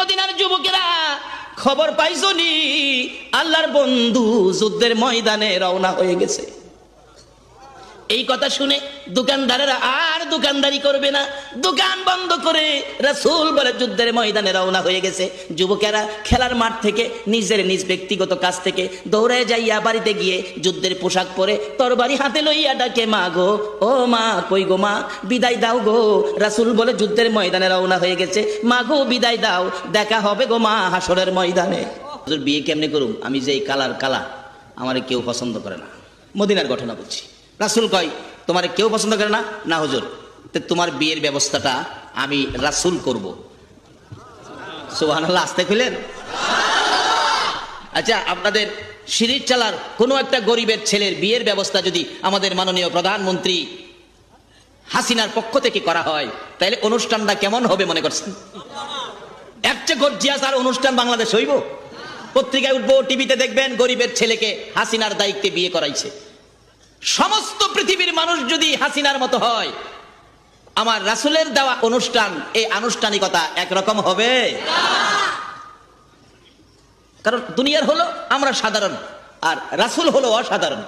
মদিনার যুবকেরা, খবর পাইছনি আল্লাহর বন্ধু যুদ্ধের ময়দানে রওনা হয়ে গেছে। এই কথা শুনে দোকানদারেরা আর দোকানদারি করবে না, দোকান বন্ধ করে রাসূল বলে যুদ্ধের ময়দানে রওনা হয়ে গেছে। যুবকেরা খেলার মাঠ থেকে নিজের নিজ ব্যক্তিগত কাজ থেকে দৌড়ে যাইয়া বাড়িতে গিয়ে যুদ্ধের পোশাক পরে তরবারি হাতে লইয়া ডাকে, মা গো, ও মা, কই গো মা, বিদায় দাও গো। রাসূল বলে যুদ্ধের ময়দানে রওনা হয়ে গেছে, মা গো বিদায় দাও, দেখা হবে গো মা হাসরের ময়দানে। হুজুর বিয়ে কেমনে করুম, আমি যে কালা আমারে কেউ পছন্দ করে না। মদিনার ঘটনা বলছি। রাসূল কয়, তোমার কেউ পছন্দ করে না? না হুজুর, তোমার বিয়ের ব্যবস্থাটা আমি রাসূল করব। সুবহানাল্লাহ, আসতে কইলেন। আচ্ছা, আপনাদের সিঁড়ির চালার কোনো একটা গরিবের ছেলের বিয়ের ব্যবস্থা যদি আমাদের মাননীয় প্রধানমন্ত্রী হাসিনার পক্ষ থেকে করা হয়, তাহলে অনুষ্ঠানটা কেমন হবে মনে করছেন? এর চেয়ে গর্জিয়াস আর অনুষ্ঠান বাংলাদেশ হইব? পত্রিকায় উঠবো, টিভিতে দেখবেন গরিবের ছেলেকে হাসিনার দায়িত্বে বিয়ে করাইছে। সমস্ত পৃথিবীর মানুষ যদি হাসিনার মতো হয়, আমার রাসূলের দেওয়া অনুষ্ঠান, এই আনুষ্ঠানিকতা একরকম হবে? কারণ দুনিয়ার হলো আমরা সাধারণ, আর রাসূল হলো অসাধারণ।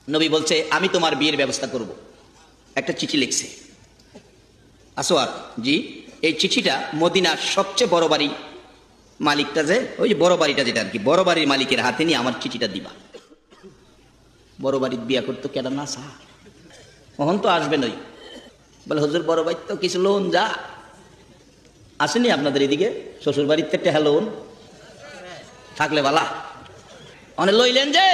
নবী বলছে, আমি তোমার বিয়ের ব্যবস্থা করব। একটা চিঠি লিখছে। আসোয়ার জি, এই চিঠিটা মদিনার সবচেয়ে বড় বাড়ি মালিকটা, যে ওই যে বড় বাড়িটা যেটা আর কি, বড় বাড়ির মালিকের হাতে নিয়ে আমার চিঠিটা দিবা। বড় বাড়ির বিয়া করতো কেডা না সা, কখন তো আসবে নই। বলে হুজুর বড় বাড়ি তো কিছু লোন যা আসেনি আপনাদের এদিকে, শ্বশুর বাড়িতে টেহা লোন থাকলে বালা অনেক লইলেন। যে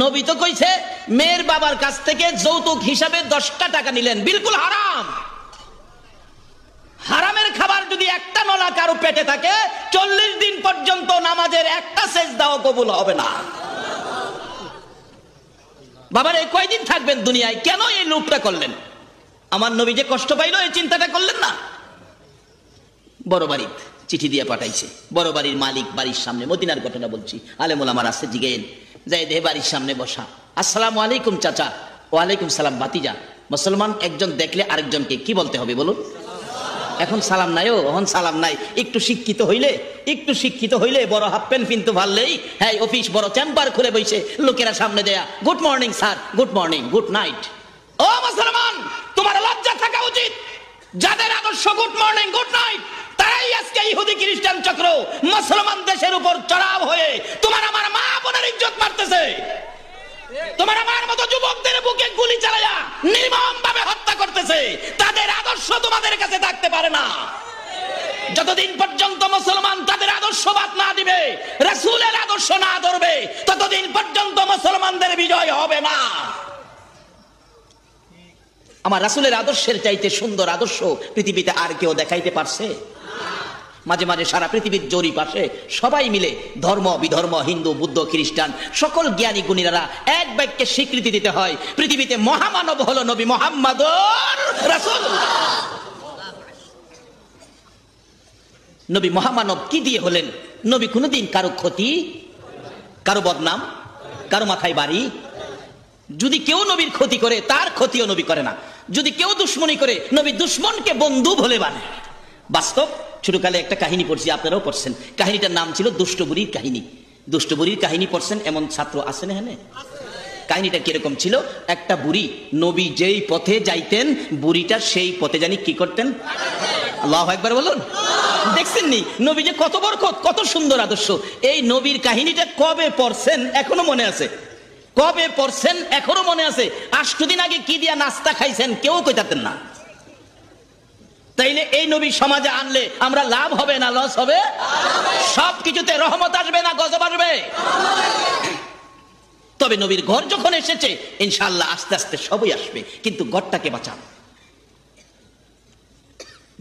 নবী তো কইছে মেয়ের বাবার কাছ থেকে যৌতুক হিসাবে 10টা টাকা নিলেন, বিলকুল হারাম। হারামের খাবার যদি একটা নলা কারো পেটে থাকে, 40 দিন পর্যন্ত নামাজের একটা সেজদাও কবুল হবে না। বাবার এই কয়দিন থাকবেন দুনিয়ায়, কেন এই লোভটা করলেন? আমার নবী যে কষ্ট পাইলো এই চিন্তাটা করলেন না। বড় বাড়ির চিঠি দিয়ে পাঠাইছে, বড় বাড়ির মালিক বাড়ির সামনে, মদিনার ঘটনা বলছি, আলেম ওলামার আছে, জিগেন যাই দেহে বাড়ির সামনে বসা। আসসালামু আলাইকুম চাচা। ওয়ালাইকুম সালাম ভাতিজা। মুসলমান একজন দেখলে আরেকজনকে কি বলতে হবে বলুন? এখন সালাম নাই, এখন সালাম নাই। একটু শিক্ষিত হইলে বড় হাফ প্যান্ট পিনতে পারলেই, হ্যাঁ অফিস বড় চেম্বার খুলে বইছে, লোকেরা সামনে দেয়া good morning sir, good morning, good night. ও মুসলমান, তোমার লজ্জা থাকা উচিত। যাদের আদর্শ গুড মর্নিং গুড নাইট, তারাই আজকে ইহুদি খ্রিস্টান চক্র মুসলমান দেশের উপর চড়াও হয়ে তোমার আমার মা বোনের ইজ্জত মারতেছে। তোমার আমার মতো যুবকদের বুকে গুলি চালায়া নির্মম ভাবে হত্যা করতেছে। তাদের আদর্শ তোমাদের কাছে থাকতে পারে না। যতদিন পর্যন্ত মুসলমান তাদের আদর্শবাদ না দিবে, রাসূলের আদর্শ না ধরবে, ততদিন পর্যন্ত মুসলমানদের বিজয় হবে না। আমার রাসূলের আদর্শের চাইতে সুন্দর আদর্শ পৃথিবীতে আর কেউ দেখাইতে পারছে? মাঝে মাঝে সারা পৃথিবীর জরিপ আসে, সবাই মিলে ধর্ম বিধর্ম, হিন্দু বুদ্ধ খ্রিস্টান, সকল জ্ঞানী গুণীরা এক বাক্যে স্বীকৃতি দিতে হয়, পৃথিবীতে মহামানব হলো নবী মুহাম্মদুর রাসূলুল্লাহ। নবী মহামানব কি দিয়ে হলেন? নবী কোনোদিন কারো ক্ষতি, কারো বদনাম, কারো মাথায় বাড়ি। যদি কেউ নবীর ক্ষতি করে, তার ক্ষতিও নবী করে না। যদি কেউ দুশ্মনী করে, নবী দুশ্মনকে বন্ধু বলে বানায়। বাস্তব ছোটকালে একটা কাহিনী পড়ছি, আপনারাও পড়ছেন। কাহিনীটার নাম ছিল দুষ্ট বুড়ির কাহিনী। দুষ্ট বুড়ির কাহিনী পড়ছেন এমন ছাত্র আছেন এখানে? কাহিনীটা কিরকম ছিল? একটা বুড়ি, নবী যেই পথে যাইতেন বুড়িটা সেই পথে জানি কি করতেন? আল্লাহু আকবার বলুন। দেখছেন নি নবী যে কত বরকত, কত সুন্দর আদর্শ। এই নবীর কাহিনীটা কবে পড়ছেন এখনো মনে আছে? কবে পড়ছেন এখনো মনে আছে? 8 দিন আগে কি দিয়া নাস্তা খাইছেন কেউ কইতাতেন না। তাইলে এই নবী সমাজে আনলে আমরা লাভ হবে না লস হবে? সবকিছুতে রহমত আসবে না গজব আসবে? তবে নবীর ঘর যখন এসেছে ইনশাআল্লাহ আস্তে আস্তে সবই আসবে, কিন্তু ঘরটাকে বাঁচান।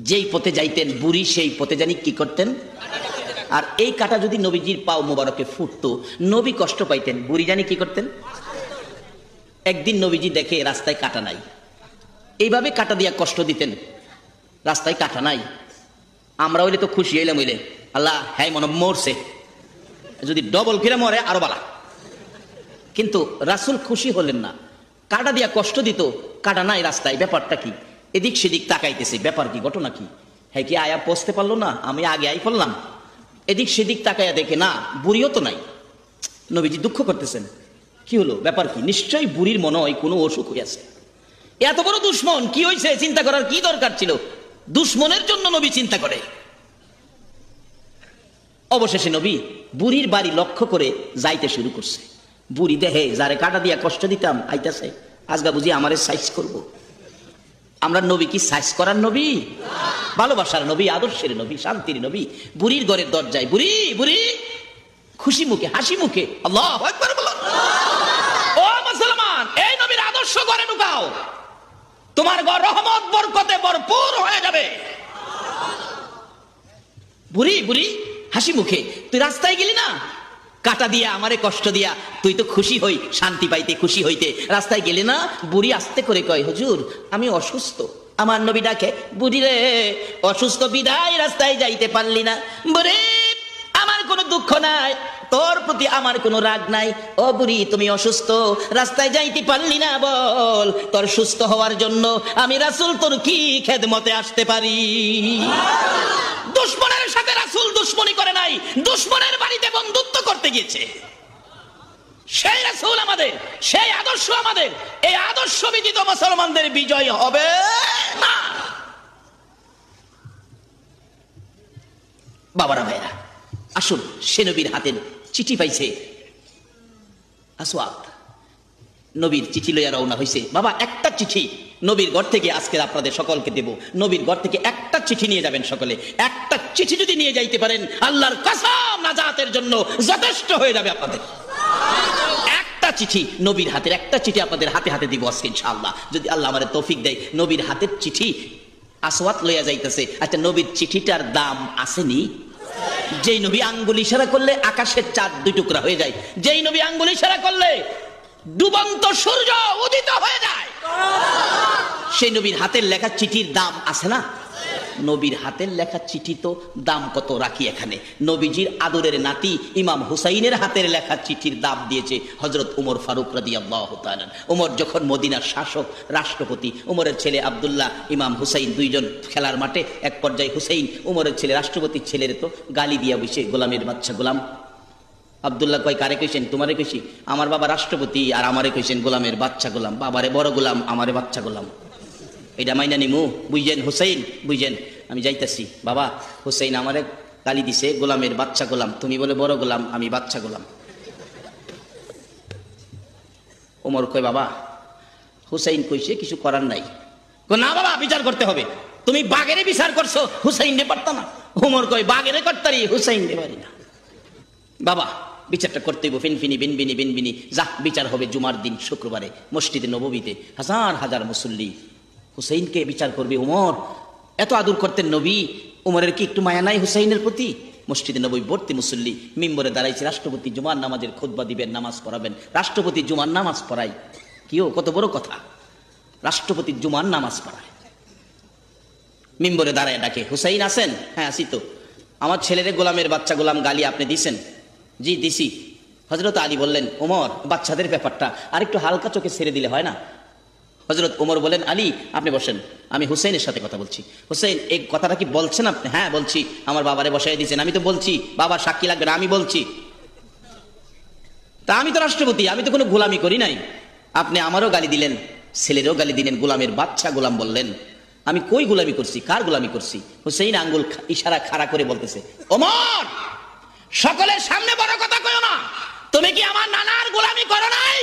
যেই পথে যাইতেন বুড়ি সেই পথে জানি কি করতেন? আর এই কাটা যদি নবীজির পাও মোবারকে ফুটতো, নবী কষ্ট পাইতেন, বুড়ি জানি কি করতেন? একদিন নবীজি দেখে রাস্তায় কাটা নাই, এইভাবে কাটা দিয়া কষ্ট দিতেন, রাস্তায় কাটা নাই। আমরা হইলে তো খুশি হইলাম, হইলে আল্লাহ হ্যাঁ মনে মরছে, যদি ডবল ফিরে মরে আরো বালা। কিন্তু রাসূল খুশি হলেন না, কাটা দিয়া কষ্ট দিত, কাটা নাই রাস্তায়, ব্যাপারটা কি? এদিক সেদিক তাকাইতেছে, ব্যাপার কি, ঘটনা কি? হ্যাঁ কি আয়া পৌঁছতে পারলো না, আমি আগে আই পড়লাম। এদিক সেদিক তাকায়া দেখে না বুড়িও তো নাই। নবীজি দুঃখ করতেছেন, কি হলো, ব্যাপার কি? নিশ্চয়ই বুড়ির মনে হয় কোনো অসুখ হইয়াছে। এত বড় দুশ্মন, কি হয়েছে চিন্তা করার কি দরকার ছিল? দুশ্মনের জন্য নবী চিন্তা করে। অবশেষে নবী বুড়ির বাড়ি লক্ষ্য করে যাইতে শুরু করছে। বুড়ি দেহে যারে কাটা দিয়া কষ্ট দিতাম আইতাছে, আজগা বুঝি আমারে সাইজ করব। আমরা নবী কি সাইজ করার নবী? ভালোবাসার নবী, আদর্শের নবী, শান্তির নবী। বুড়ির ঘরের দরজায় বুড়ি বুড়ি খুশি মুখে, হাসি মুখে। আল্লাহু আকবার বলুন। ও মুসলমান, এই নবীর আদর্শ ঘরে ঢুকাও, তোমার ঘর রহমত বরকতে ভরপুর হয়ে যাবে। বুড়ি বুড়ি হাসি মুখে, তুই রাস্তায় গেলি না কাটা দিয়া আমারে কষ্ট দিয়া, তুই তো খুশি হই, শান্তি পাইতে খুশি হইতে রাস্তায় গেলি না? বুড়ি আস্তে করে কয়, হুজুর আমি অসুস্থ। আমার নবী ডাকে, বুড়ি রে অসুস্থ বিদায় রাস্তায় যাইতে পারলি না? বুড়ি আমার কোনো দুঃখ নাই, তোর প্রতি আমার কোনো রাগ নাই। ও বুড়ি তুমি অসুস্থ, রাস্তায় যাইতে পারলি না, বল তোর সুস্থ হওয়ার জন্য আমি রাসূল তোর কি খেদমতে আসতে পারি? দুশমনের সাথে রাসূল দুশমনি করে নাই, দুশমনের বাড়িতে বন্ধুত্ব করতে গিয়েছে। সেই রাসূল আমাদের, সেই আদর্শ আমাদের। এই আদর্শ ব্যতীত মুসলমানদের বিজয় হবে না। বাবারা ভাইরা আসুন, সে নবীর হাতের চিঠি পাইছে আসওয়াদ, নবীর চিঠি লইয়া রওনা হইছে। বাবা একটা চিঠি নবীর ঘর থেকে আজকে আপনাদের সকলকে দেব। নবীর ঘর থেকে একটা চিঠি নিয়ে যাবেন সকলে। একটা চিঠি যদি নিয়ে যাইতে পারেন, আল্লাহর কসম নাজাতের জন্য যথেষ্ট হয়ে যাবে আপনাদের। একটা চিঠি নবীর হাতের, একটা চিঠি আপনাদের হাতে হাতে দিব আজকে ইনশাআল্লাহ, যদি আল্লাহ আমাদের তৌফিক দেয়। নবীর হাতের চিঠি আসওয়াদ লইয়া যাইতেছে। আচ্ছা, নবীর চিঠিটার দাম আসেনি? যেই নবী আঙ্গুল ইশারা করলে আকাশের চাঁদ দুই টুকরা হয়ে যায়, যেই নবী আঙ্গুল ইশারা করলে ডুবন্ত সূর্য উদিত হয়ে যায়, সেই নবীর হাতের লেখা চিঠির দাম আছে না? নবীর হাতের লেখা চিঠি তো দাম কত রাখি এখানে। নবীজির আদরের নাতি ইমাম হুসাইনের হাতের লেখা চিঠির দাম দিয়েছে হযরত উমর ফারুক রাদিয়াল্লাহু তাআলা। উমর যখন মদিনার শাসক, রাষ্ট্রপতি, উমরের ছেলে আব্দুল্লাহ, ইমাম হুসাইন দুইজন খেলার মাঠে। এক পর্যায়ে হুসাইন উমরের ছেলে, রাষ্ট্রপতির ছেলের তো গালি দিয়া বসে, গোলামের বাচ্চা গোলাম। আব্দুল্লাহ কয়, কারে কইছেন? তোমারে কইছি। আমার বাবা রাষ্ট্রপতি আর আমারে কইছেন গোলামের বাচ্চা গোলাম। বাবারে বড় গোলাম, আমারে বাচ্চা গোলাম, এটা মাইনা নিমু? বুঝছেন হুসাইন, বুঝছেন? আমি যাইতাছি। বাবা হুসাইন আমারে গালি দিছে, গোলামের বাচ্চা গোলাম, তুমি বলে বড় গোলাম, আমি বাচ্চা গোলাম। ওমর কয়, বাবা হুসাইন কইছে, কিছু করার নাই। না বাবা, বিচার করতে হবে। তুমি বাগেরে বিচার করছো, হুসাইন রে পারতা না? ওমর কয়, বাগেরে করতারি, হুসাইন রে পারি না। বাবা বিচারটা করতে হইব, ফিনফিনি বিনবিনি বিনবিনি। যা, বিচার হবে জুমার দিন শুক্রবারে মসজিদে নববীতে। হাজার হাজার মুসল্লি হুসাইনকে বিচার করবে। উমর এত আদর করতেন নবী, উমরের কি একটু মায়া নাই হুসাইনের প্রতি? মসজিদে নববী ভর্তি মুসল্লি, মিম্বরে দাঁড়াইছে। রাষ্ট্রপতি জুমার নামাজের খুতবা দিবেন, নামাজ পড়াবেন। রাষ্ট্রপতি জুমার নামাজ পড়ায়, কিও কত বড় কথা, রাষ্ট্রপতি জুমার নামাজ পড়ায়। মিম্বরে দাঁড়ায় ডাকে, হুসাইন আছেন? হ্যাঁ আছি তো। আমার ছেলেরে গোলামের বাচ্চা গোলাম গালি আপনি দিছেন? জি দিছি। হযরত আলী বললেন, ওমর বাচ্চাদের ব্যাপারটা আর একটু হালকা চোখে ছেড়ে দিলে হয় না? হযরত ওমর বলেন, আলী আপনি বসেন, আমি হুসাইনের সাথে কথা বলছি। হুসাইন, এই কথাটা কি বলছেন আপনি? হ্যাঁ বলছি। আমার বাবারে বসাই দিয়েছেন। আমি তো বলছি, বাবার সাক্ষী লাগবে না, আমি বলছি। তা আমি তো রাষ্ট্রপতি, আমি তো কোনো গোলামি করি নাই। আপনি আমারও গালি দিলেন, ছেলেরও গালি দিলেন, গোলামের বাচ্চা গোলাম বললেন। আমি কই গোলামি করছি? কার গোলামি করছি? হুসাইন আঙ্গুল ইশারা খাড়া করে বলতেছে, ওমর সকলের সামনে বড় কথা কইও না, তুমি কি আমার নানার গোলামি করো নাই?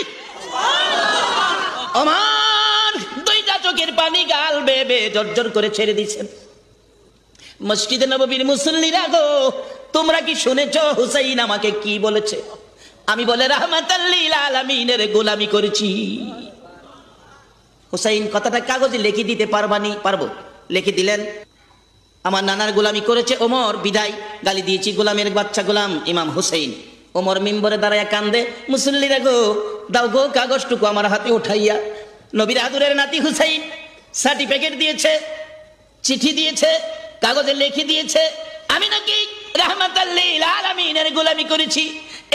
ওমর দুইটা চোখের পানি গাল বেবে জর্জর করে ছেড়ে দিয়েছেন। মসজিদে নববীর মুসল্লিরা গো, তোমরা কি শুনেছ হুসাইন আমাকে কি বলেছে? আমি বলে রাহমাতাল লিল আলামিনের গোলামি করেছি। হুসাইন কথাটা কাগজে লিখে দিতে পারবানি? পারবো। লিখে দিলেন, আমার নানার গোলামি করেছে ওমর, বিদায়, গালি দিয়েছি গোলামের বাচ্চা গোলাম ইমাম হুসাইন। ওমর মিম্বরে দাঁড়ায় কান্দে, মুসল্লিরা গো দাও গো কাগজটুকু আমার হাতে উঠাইয়া। নবীর আদরের নাতি হুসাইন সার্টিফিকেট দিয়েছে, চিঠি দিয়েছে, কাগজে লিখে দিয়েছে, আমি নাকি রাহমাতাল লিল আলামিনের গোলামি করেছি।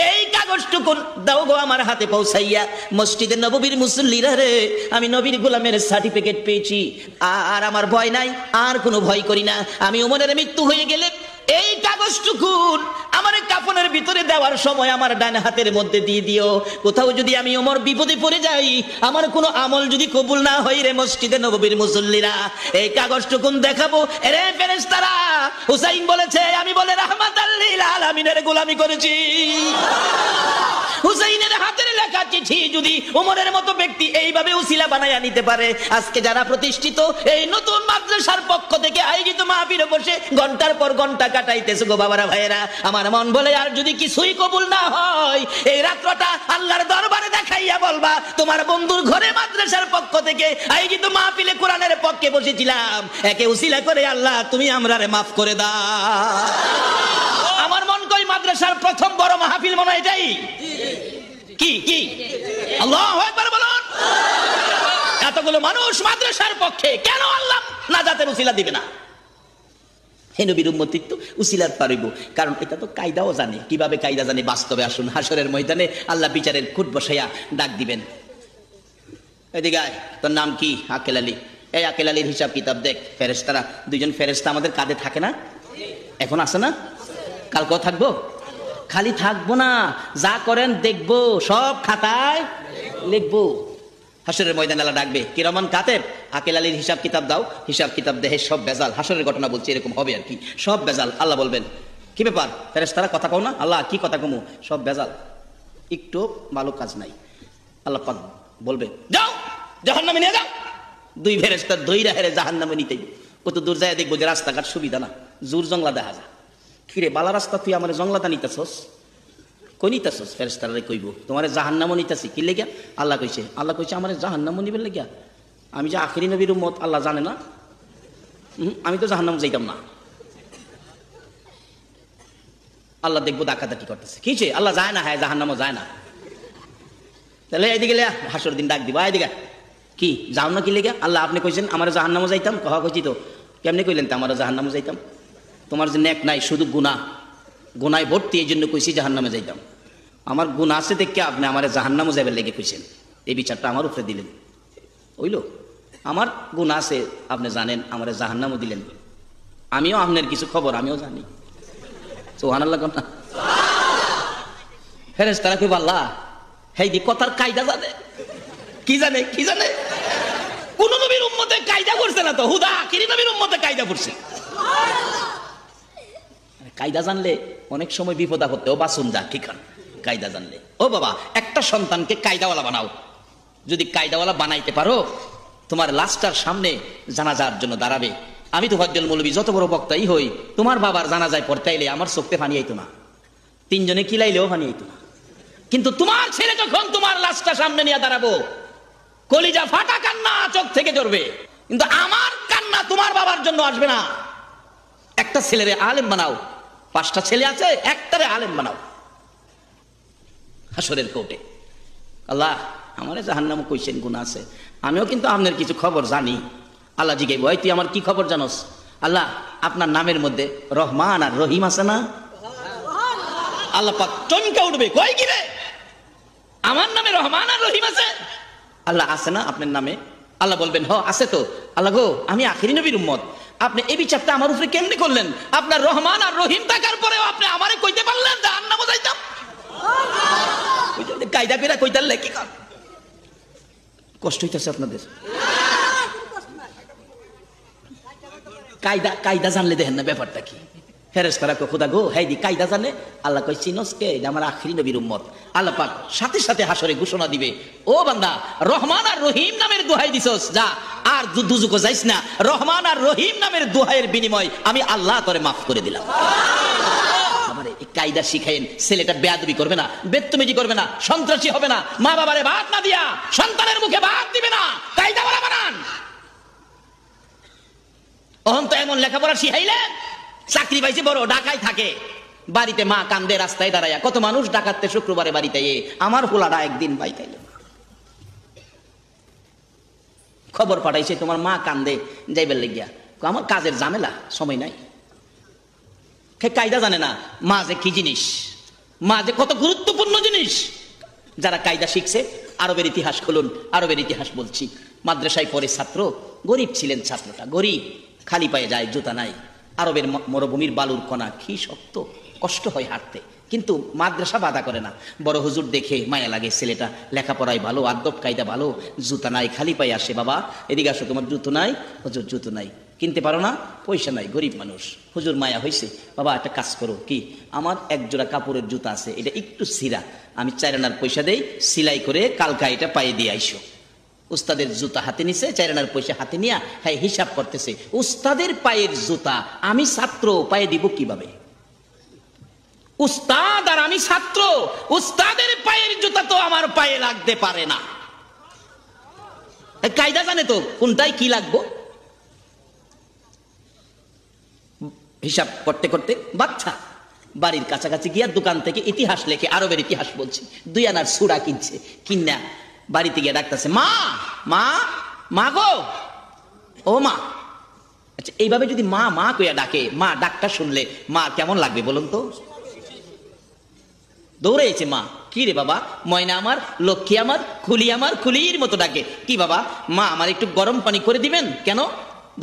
এই কাগজটুকু দাও গো আমার হাতে পৌঁছাইয়া। মসজিদে নববীর মুসল্লিরা রে, আমি নবীর গোলামের সার্টিফিকেট পেয়েছি, আর আমার ভয় নাই, আর কোনো ভয় করি না। আমি ওমরের মৃত্যু হয়ে গেলে এই কাগজটুকু আমার কাফনের ভিতরে দেওয়ার সময় আমার ডান হাতের মধ্যে দিয়ে দিও। কোথাও যদি আমি ওমর বিপদে পড়ে যাই, আমার কোনো আমল যদি কবুল না হয় রে মসজিদে নববীর মুসল্লিরা, এই কাগজটুকুন দেখাবো, এরে ফেরেশতারা, হুসাইন বলেছে আমি বলে রাহমাতাল লিল আলামিনের গোলামি করেছি। হুসাইনের হাতের লেখা চিঠি যদি ওমরের মতো ব্যক্তি এইভাবে উসিলা বানায়া নিতে পারে, আজকে যারা প্রতিষ্ঠিত এই নতুন মাদ্রাসার পক্ষ থেকে আয়োজিত মাহফিলে বসে ঘন্টার পর ঘন্টা কাটাইতেছে গো বাবারা ভাইয়েরা, আমার মন বলে আর যদি কিছুই কবুল না হয়, এই রাত্রটা আল্লাহর দরবারে দেখাইয়া বলবা তোমার বন্ধুর ঘরে মাদ্রাসার পক্ষ থেকে আয়োজিত মাহফিলে কোরআনের পক্ষে বসেছিলাম, একে উসিলা করে আল্লাহ তুমি আমরারে মাফ করে দাও। আমার মন কই মাদ্রাসার প্রথম বড় মাহফিল মনে হয় এটাই। কি কি আল্লাহু আকবার বলুন। এতগুলো মানুষ মাদ্রাসার পক্ষে, কেন আল্লাহ নাজাতের উসিলা দিবে না? হে নবীর উম্মতি তো উসিলার পারিব, কারণ এটা তো কায়দাও জানে। কিভাবে কায়দা জানে? বাস্তবে আসুন, হাসরের ময়দানে আল্লাহ বিচারের খুঁট বসাইয়া ডাক দিবেন, এদিকে আয়, তোর নাম কি? আকেল আলী। এই আকেল আলীর হিসাব কিতাব দেখ। ফেরেশতারা, দুইজন ফেরেশতা আমাদের কাঁধে থাকে না? এখন আছে না? কালকেও থাকবো? খালি থাকবো না, যা করেন দেখবো, সব খাতায় লিখবো। হাসরের ময়দানে আল্লাহ ডাকবে, কিরমান কাতেব, আকেল আলীর হিসাব কিতাব দাও। হিসাব কিতাব দেহে সব বেজাল। হাসরের ঘটনা বলছি, এরকম হবে আর কি, সব বেজাল। আল্লাহ বলবেন কি ব্যাপার ফেরেশতারা, কথা কও না? আল্লাহ কি কথা কমু? সব বেজাল, একটু ভালো কাজ নাই। আল্লাহ পাক বলবে যাও জাহান্নামে নিয়ে যাও। দুই ফেরেশতা দইরা হেরে জাহান্নামে নিতে, কত দূর যায় দেখবো যে রাস্তাঘাট সুবিধা না, জোর জংলা দেখা যায়। কিরে বালা রাস্তা, তুই আমার জংলাটা নিতেছস, কই নিতেছস? ফেরেশতারা কইব তোমার জাহান্নামও নিতেছি। কি লেগা? আল্লাহ কইছে আমার জাহান্নামও নিবেন লেগা? আমি যে আখিরি নবীর উম্মত, আল্লাহ জানে না? আমি তো জাহান্নাম যাইতাম না। আল্লাহ দেখবো ডাকাডাকি করতেছে, কিছে? আল্লাহ যায় না, হ্যাঁ জাহান্নামও যায় না। তাহলে এদিকে হাসর দিন ডাক দিবা, এদিকে কি যাও না? কি লেগা? আল্লাহ আপনি কইছেন আমার জাহান্নামও যাইতাম। কহা কইছি তো, কেমনি কইলেন তো আমার জাহান্নামও যাইতাম? তোমার যে নেক নাই, শুধু গুনাহ, গুনায় ভর্তি, এই জন্য কইছি জাহান্নামে যাইতাম। আমার গুনাহ আছে দেখে আপনি আমার জাহান্নামও যাবে লেগে কইছেন, এই বিচারটা আমার উপরে দিলেন। ওইল আমার গুনাহ আছে, আপনি জানেন, আমার জাহান্নামও দিলেন। আমিও আপনার কিছু খবর আমিও জানি। সুবহানাল্লাহ কোন না? ফেরেশতারা কইব আল্লাহ হেই দি কথার কায়দা জানে। কি জানে? কি জানে? কোন নবীর উম্মতে কায়দা করছে না তো, হুদা আখিরি নবীর উম্মতে কায়দা করছে। কায়দা জানলে অনেক সময় বিপদ আপদেও বাঁচুন যা, ঠিক আছে? কায়দা জানলে, ও বাবা একটা সন্তানকে কায়দাওয়ালা বানাও। যদি কায়দাওয়ালা বানাইতে পারো, তোমার লাশটার সামনে জানাজার জন্য দাঁড়াবে। আমি তো হজ্জল মৌলবী যত বড় বক্তাই হই, তোমার বাবার জানাজায় পড়তে আইলে আমার চোখতে পানি আইতো না, তিনজনে কিলাইলেও পানি আইতো না। কিন্তু তোমার ছেলে যখন তোমার লাশটা সামনে নিয়ে দাঁড়াবো, কলিজা ফাটা কান্না চোখ থেকে ঝরবে, কিন্তু আমার কান্না তোমার বাবার জন্য আসবে না। একটা ছেলেরে আলেম বানাও, 5টা ছেলে আছে, একটারে আলেম বানাও। হাসরের কোর্টে আল্লাহ আমারে জাহান্নামে কইছেন গুনাহ আছে, আমিও কিন্তু আপনার কিছু খবর জানি। আল্লাহ জিগাইব, ওই তুই আমার কি খবর জানোস? আল্লাহ আপনার নামের মধ্যে রহমান আর রহিম আছে না? আল্লাহ পাক চমকে উঠবে, কই কি রে, আমার নামে রহমান আর রহিম আছে? আল্লাহ আছে না আপনার নামে? আল্লাহ বলবেন হ আছে তো। আল্লাহ গো আমি আখিরি নবীর উম্মত, আপনি এই বিচারটা আমার উপরে কেমনে করলেন? আপনার রহমান আর রহিম থাকার পরেও আপনি আমারে কইতে পারলেন জাহান্নামে যাইতাম? কায়দা করে কইতালে কি কষ্ট হইতেছে আপনাদের? কায়দা কায়দা জানলে দেখেন না ব্যাপারটা কি। ফেরেশতারা কয় খোদা গো হেই দি কায়দা জানে? আল্লাহ কয় চিনোস কে? এটা আমার আখিরি নবীর উম্মত। আল্লাহ পাক সাথে সাথে হাসরে ঘোষণা দিবে, ও বান্দা রহমান আর রহিম নামের দোহাই দিছস, যা আর দুজুকো যাইস না। রহমান আর রহিম নামের দোহাইয়ের বিনিময় আমি আল্লাহ তোরে মাফ করে দিলাম। আমারে এই কায়দা শিখাইন, ছেলেটা বেয়াদবি করবে না, বেত্তমিজি করবে না, সন্ত্রাসী হবে না, মা বাবারে ভাত না দিয়া সন্তানের মুখে ভাত দিবে না, কায়দাওয়ালা বানান। অহন তো এমন লেখাপড়া শিখাইলেন, চাকরি পাইছে বড়, ঢাকায় থাকে, বাড়িতে মা কান্দে রাস্তায় দাঁড়াইয়া। কত মানুষ ডাকাতে শুক্রবারে বাড়িতে আমার পোলাটা একদিন পাইতাইল, খবর পাঠাইছে তোমার মা কান্দে যাইবার লেগিয়া, আমার কাজের ঝামেলা, সময় নাই। কায়দা জানে না মা যে কি জিনিস। মা যে কত গুরুত্বপূর্ণ জিনিস। যারা কায়দা শিখছে আরবের ইতিহাস খুলুন, আরবের ইতিহাস বলছি। মাদ্রাসায় পড়ে ছাত্র, গরিব ছিলেন ছাত্রটা, গরিব, খালি পায়ে যায়, জুতা নাই। আরবের মরুভূমির বালুর কণা, কি শক্ত, কষ্ট হয় হাঁটতে, কিন্তু মাদ্রাসা বাধা করে না। বড় হুজুর দেখে মায়া লাগে, ছেলেটা লেখাপড়ায় ভালো, আদব কায়দা ভালো, জুতা নাই, খালি পায়ে আসে। বাবা এদিকে আসো, তোমার জুতো নাই? হুজুর জুতো নাই। কিনতে পারো না? পয়সা নাই, গরিব মানুষ। হুজুর মায়া হয়েছে, বাবা একটা কাজ করো, কি, আমার এক জোড়া কাপড়ের জুতা আছে, এটা একটু ছিঁড়া, আমি 4 আনার পয়সা দেই, সিলাই করে কালকা এটা পায়ে দিয়ে আইসো। উস্তাদের জুতা হাতে নিছে, 4 আনার পয়সা হাতে নিয়া হ্যাঁ হিসাব করতেছে, উস্তাদের পায়ের জুতা আমি ছাত্র, পায়ে দিব কিভাবে? উস্তাদ আর আমি ছাত্র, উস্তাদের পায়ের জুতা তো আমার পায়ে লাগতে পারে না। কায়দা জানে তো কোনটাই কি লাগবো। হিসাব করতে করতে বাচ্চা বাড়ির কাছাকাছি গিয়া দোকান থেকে ইতিহাস লেখে, আরবের ইতিহাস বলছি, 2 আনার সুরা কিনছে, কিনা বাড়িতে গিয়ে ডাকতেছে, মা মা মা গো, ও মা। আচ্ছা এইভাবে যদি মা মা কইয়া ডাকে, মা ডাকটা শুনলে মা কেমন লাগবে বলুন তো? দৌড়েছে মা, কি রে বাবা, ময়না আমার, লক্ষ্মী আমার, খুলি আমার, খুলির মতো ডাকে। কি বাবা? মা আমার একটু গরম পানি করে দিবেন। কেন?